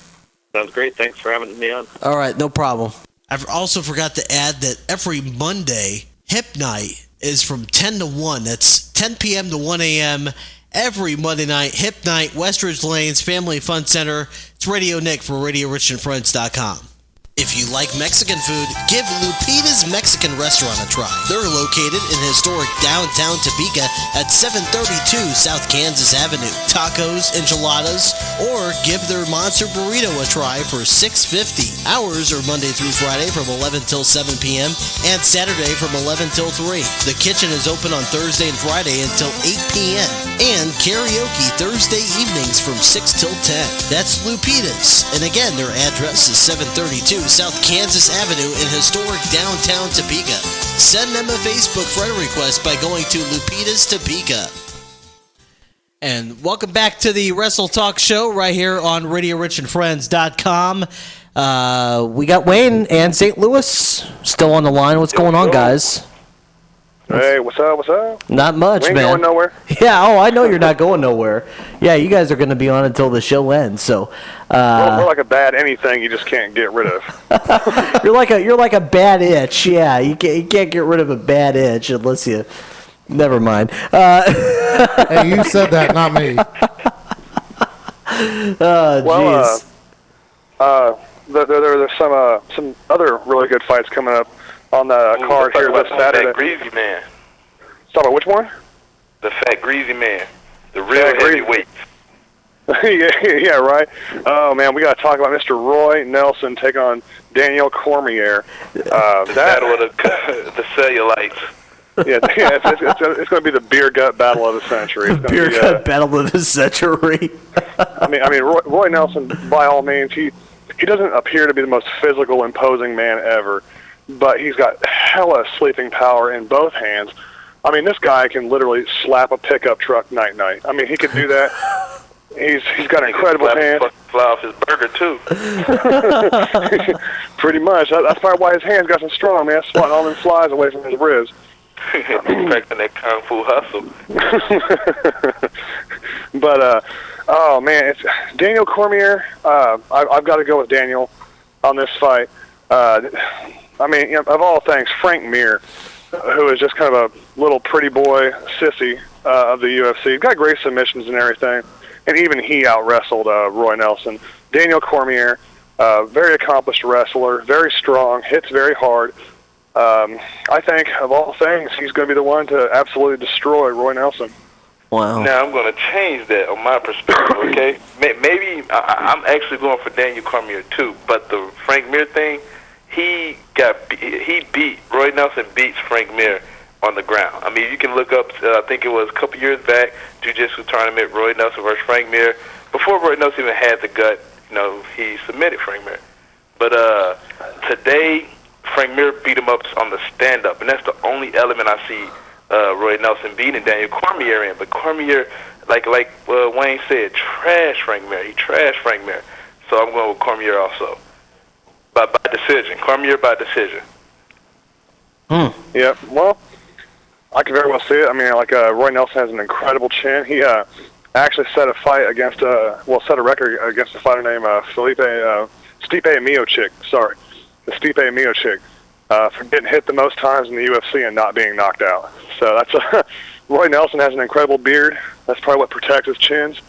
sounds great. Thanks for having me on. All right, no problem. I also forgot to add that every Monday, Hip Night is from 10 to 1. That's 10 p.m. to 1 a.m. Every Monday night, Hip Night, Westridge Lanes Family Fun Center. It's Radio Nick for RadioRichandFriends.com. If you like Mexican food, give Lupita's Mexican Restaurant a try. They're located in historic downtown Topeka at 732 South Kansas Avenue. Tacos, enchiladas, or give their monster burrito a try for $6.50. Hours are Monday through Friday from 11 till 7 p.m. and Saturday from 11 till 3. The kitchen is open on Thursday and Friday until 8 p.m. and karaoke Thursday evenings from 6 till 10. That's Lupita's. And again, their address is 732 South Kansas Avenue in historic downtown Topeka. Send them a Facebook friend request by going to Lupita's Topeka. And welcome back to the Wrestle Talk Show right here on RadioRichandFriends.com. We got Wayne and St. Louis still on the line. What's going on, guys? Hey, what's up? Not much, we ain't man. going nowhere. Yeah, I know you're not going nowhere. Yeah, you guys are going to be on until the show ends. So We're like a bad anything you just can't get rid of. you're like a bad itch. Yeah, you can't get rid of a bad itch unless you. Never mind. Hey, you said that, not me. Oh, jeez. There's some other really good fights coming up on the card here this Saturday. Fat greasy man. Talk about which one? The fat greasy man. The real heavyweight. yeah, right. Oh man, we got to talk about Mr. Roy Nelson take on Daniel Cormier. The battle of the cellulites. Yeah, it's going to be the beer gut battle of the century. It's Beer gut battle of the century. I mean, Roy Nelson, by all means, he doesn't appear to be the most physical, imposing man ever, but he's got hella sleeping power in both hands. I mean, this guy can literally slap a pickup truck night. I mean, he could do that. He's got incredible hands. Fly off his burger too. Pretty much. That's probably why his hands got so strong, man. Swatting all them flies away from his ribs. Practicing that kung fu hustle. But oh man, it's Daniel Cormier. I've got to go with Daniel on this fight. I mean, of all things, Frank Mir, who is just kind of a little pretty boy sissy of the UFC. Got great submissions and everything, and even he out-wrestled Roy Nelson. Daniel Cormier, very accomplished wrestler, very strong, hits very hard. I think, of all things, he's going to be the one to absolutely destroy Roy Nelson. Wow. Now, I'm going to change that on my perspective, okay? Maybe I'm actually going for Daniel Cormier, too, but the Frank Mir thing, he beat, Roy Nelson beats Frank Mir on the ground. I mean, you can look up, I think it was a couple years back, Jiu-Jitsu tournament, Roy Nelson versus Frank Mir. Before Roy Nelson even had the gut, he submitted Frank Mir. But today, Frank Mir beat him up on the stand-up, and that's the only element I see Roy Nelson beating Daniel Cormier in. But Cormier, like Wayne said, trash Frank Mir. He trashed Frank Mir. So I'm going with Cormier also. By decision. Cormier by decision. Yeah, well, I could very well see it. I mean, like Roy Nelson has an incredible chin. He actually set a fight against set a record against a fighter named Stipe Miocic. Sorry, the Stipe Miocic for getting hit the most times in the UFC and not being knocked out. So that's Roy Nelson has an incredible beard. That's probably what protects his chins.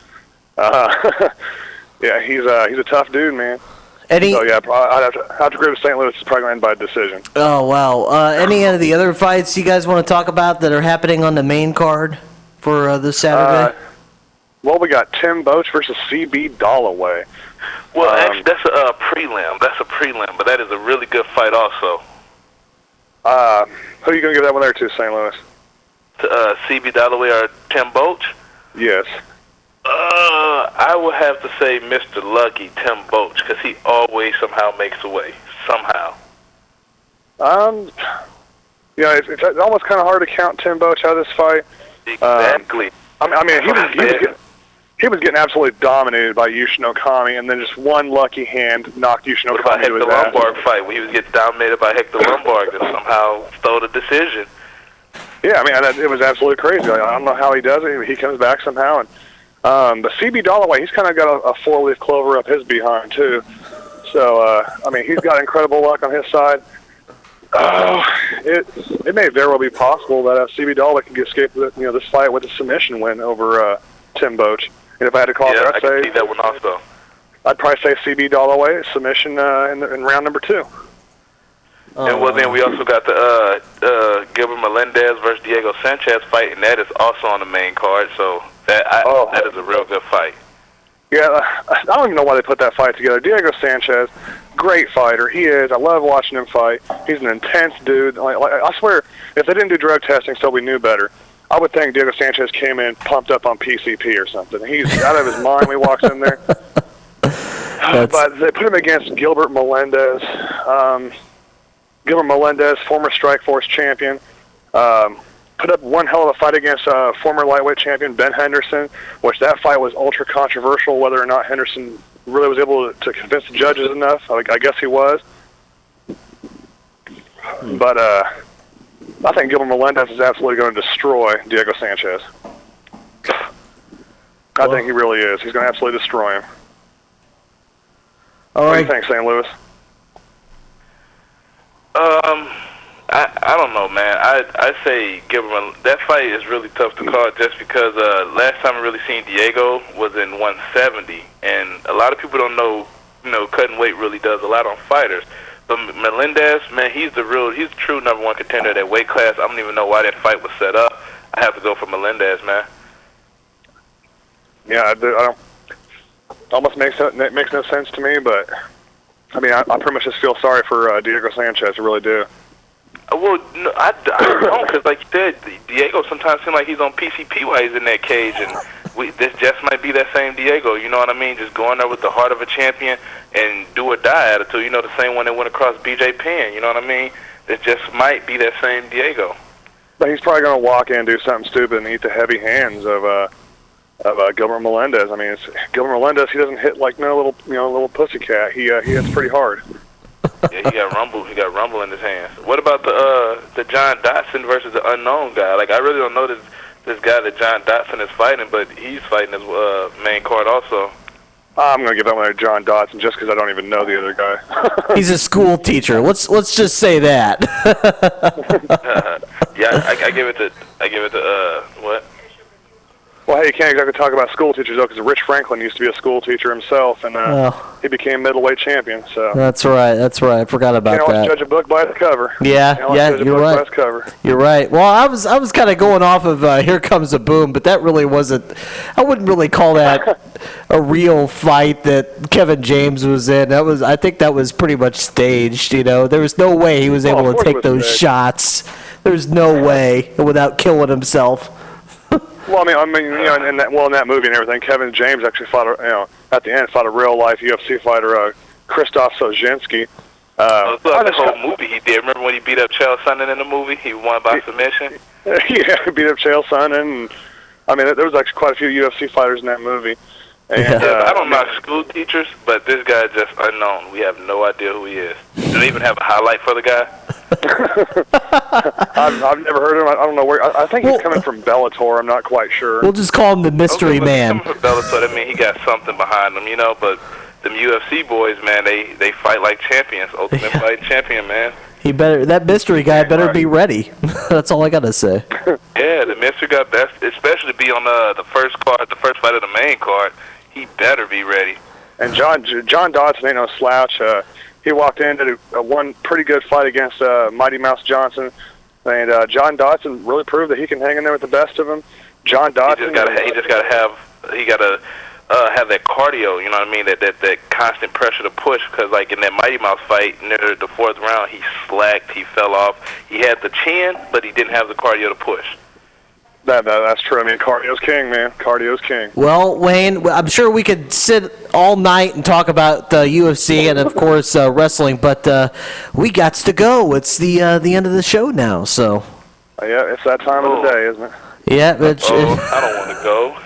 Yeah, he's a tough dude, man. So yeah, I'd have to agree with St. Louis. It's probably going to end by decision. Oh wow! Any of the other fights you guys want to talk about that are happening on the main card for this Saturday? Well, we got Tim Boach versus CB Dalloway. Well, actually, that's a prelim. That's a prelim, but that is a really good fight also. Who are you going to give that one there to, St. Louis? To CB Dalloway or Tim Boach? Yes. I would have to say Mr. Lucky, Tim Boach, because he always somehow makes a way. Somehow. Yeah, it's almost kind of hard to count Tim Boach out of this fight. Exactly. I mean, he was getting absolutely dominated by Yushin Okami, and then just one lucky hand knocked Yushin Okami What about to his Hector ass. Lombard fight, where he was getting dominated by Hector Lombard and somehow stole the decision? Yeah, I mean, it was absolutely crazy. I don't know how he does it. He comes back somehow, and but CB Dalloway, he's kind of got a four-leaf clover up his behind too. So I mean, he's got incredible luck on his side. It may very well be possible that CB Dalloway can escape this fight with a submission win over Tim Boach. And if I had to call it, I can see that one also. I'd probably say CB Dalloway submission in round number 2. And well, then we also got the Gilbert Melendez versus Diego Sanchez fight, and that is also on the main card. So that is a real good fight. Yeah, I don't even know why they put that fight together. Diego Sanchez, great fighter. He is. I love watching him fight. He's an intense dude. Like I swear, if they didn't do drug testing so we knew better, I would think Diego Sanchez came in pumped up on PCP or something. He's out of his mind when he walks in there. But they put him against Gilbert Melendez. Gilbert Melendez, former Strikeforce champion, put up one hell of a fight against former lightweight champion Ben Henderson, which that fight was ultra controversial, whether or not Henderson really was able to convince the judges enough. I guess he was. But I think Gilbert Melendez is absolutely going to destroy Diego Sanchez. I think he really is. He's going to absolutely destroy him. All what right. do you think, St. Louis? I don't know, man. I say Gilbert. That fight is really tough to call just because last time I really seen Diego was in 170, and a lot of people don't know. Cutting weight really does a lot on fighters. But Melendez, man, he's the true number one contender at that weight class. I don't even know why that fight was set up. I have to go for Melendez, man. Yeah, I don't. Almost makes no sense to me, but I mean, I pretty much just feel sorry for Diego Sanchez. I really do. Well, no, I don't, because like you said, Diego sometimes seems like he's on PCP while he's in that cage, and this just might be that same Diego. You know what I mean? Just going there with the heart of a champion and do or die attitude. The same one that went across BJ Penn. You know what I mean? This just might be that same Diego. But he's probably going to walk in and do something stupid and eat the heavy hands of Gilbert Melendez. I mean, Gilbert Melendez. He doesn't hit like no little pussycat. He hits pretty hard. Yeah, he got rumble. He got rumble in his hands. What about the John Dotson versus the unknown guy? Like, I really don't know this guy that John Dotson is fighting, but he's fighting his main card also. I'm going to give that one to John Dotson just because I don't even know the other guy. He's a school teacher. Let's just say that. Yeah, I give it to what? Well, hey, you can't exactly talk about school teachers, though, because Rich Franklin used to be a school teacher himself, and he became middleweight champion. So That's right. I forgot about you that. always judge a book by its cover. Yeah, you're right. By its cover. You're right. Well, I was kind of going off of Here Comes the Boom, but that really wasn't. I wouldn't really call that a real fight that Kevin James was in. I think that was pretty much staged. There was no way he was able to take those shots. There's no way without killing himself. Well, I mean, in that movie and everything, Kevin James actually fought, at the end, fought a real life UFC fighter, Krzysztof Sozinski. The whole movie he did. Remember when he beat up Chael Sonnen in the movie? He won by submission. Yeah, he beat up Chael Sonnen. And, I mean, there was actually quite a few UFC fighters in that movie. And, I don't knock school teachers, but this guy is just unknown. We have no idea who he is. Do they even have a highlight for the guy? I've never heard of him. I don't know where. I think he's coming from Bellator. I'm not quite sure. We'll just call him the mystery man. Coming from Bellator, I mean, he got something behind him, but them UFC boys, man, they fight like champions. Ultimate Fighting champion, man. That mystery guy better be ready. That's all I gotta say. Yeah, the mystery guy best, especially be on the first card, the first fight of the main card. He better be ready. And John Dodson ain't no slouch. He walked into one pretty good fight against Mighty Mouse Johnson, and John Dodson really proved that he can hang in there with the best of them. John Dodson. He just gotta have that cardio. You know what I mean? That constant pressure to push. Because like in that Mighty Mouse fight near the fourth round, he slacked. He fell off. He had the chin, but he didn't have the cardio to push. That's true. I mean, cardio's king, man. Cardio's king. Well, Wayne, I'm sure we could sit all night and talk about UFC and, of course, wrestling, but we got to go. It's the end of the show now, so. Yeah, it's that time of the day, isn't it? Yeah. I don't want to go.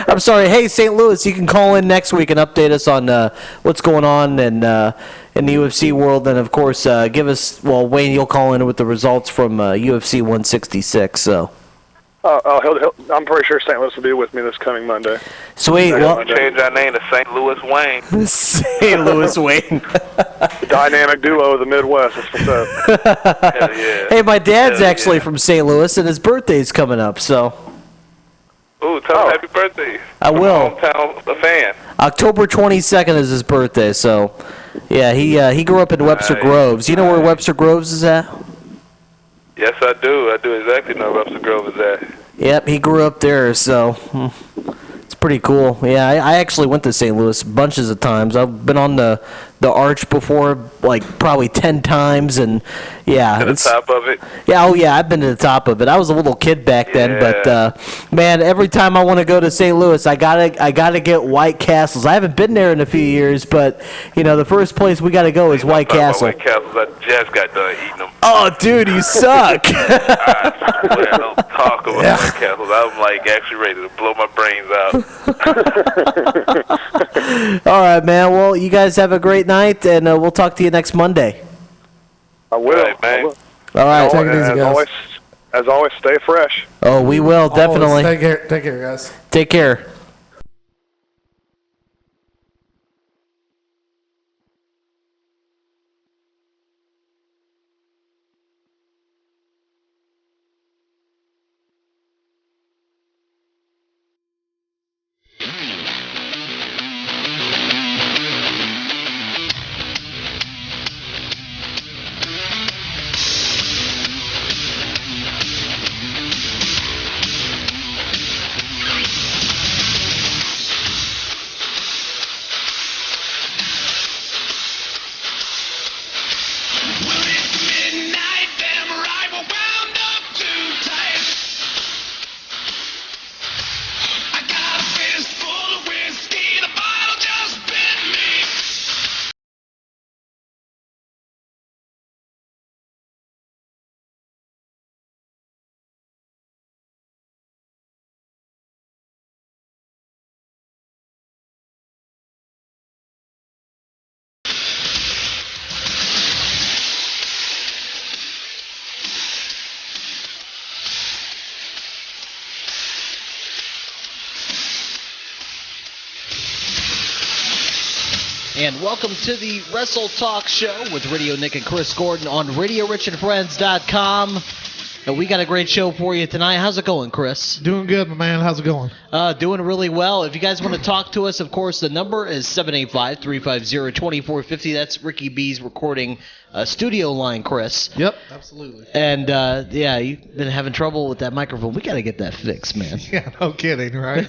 I'm sorry. Hey, St. Louis, you can call in next week and update us on what's going on in the UFC world, and, of course, Wayne, you'll call in with the results from UFC 166, so. I'm pretty sure St. Louis will be with me this coming Monday. Sweet. Well, change our name to St. Louis Wayne. St. Louis Wayne. Dynamic duo of the Midwest. That's what's up. Hell yeah. Hey, my dad's actually from St. Louis, and his birthday's coming up, so. Ooh, tell him happy birthday. I will. Hometown a fan. October 22nd is his birthday, so. Yeah, he grew up in Webster Groves. You know where Webster Groves is at? Yes, I do. I do exactly know where Webster Grove is at. Yep, he grew up there, so it's pretty cool. Yeah, I actually went to St. Louis bunches of times. I've been on the Arch before, like probably 10 times, and yeah. To the top of it? Yeah, I've been to the top of it. I was a little kid back then, but man, every time I want to go to St. Louis, I gotta get White Castles. I haven't been there in a few years, but the first place we gotta go is White Castle. White Castles, I just got done eating them. Oh, dude, you suck. I swear, don't talk about White Castles. I'm like actually ready to blow my brains out. All right, man. Well, you guys have a great night, and we'll talk to you next Monday. I will. All right, man. All right. Take it easy, guys. As always, stay fresh. Oh, we will, definitely. Take care, guys. Take care. And welcome to the Wrestle Talk Show with Radio Nick and Chris Gordon on RadioRichandFriends.com. And we got a great show for you tonight. How's it going, Chris? Doing good, my man. How's it going? Doing really well. If you guys want to talk to us, of course, the number is 785-350-2450. That's Ricky B's recording studio line, Chris. Yep, absolutely. And, yeah, you've been having trouble with that microphone. We got to get that fixed, man. Yeah, no kidding, right?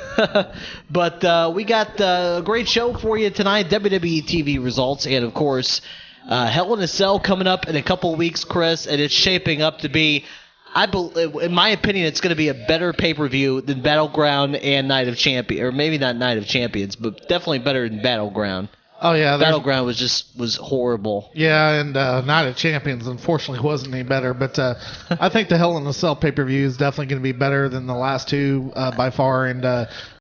But we got a great show for you tonight. WWE TV results, and, of course, Hell in a Cell coming up in a couple weeks, Chris, and it's shaping up to be... in my opinion, it's going to be a better pay-per-view than Battleground and Night of Champions, or maybe not Night of Champions, but definitely better than Battleground. Oh yeah, Battleground was horrible. Yeah, and Night of Champions unfortunately wasn't any better, but I think the Hell in a Cell pay-per-view is definitely going to be better than the last two by far, and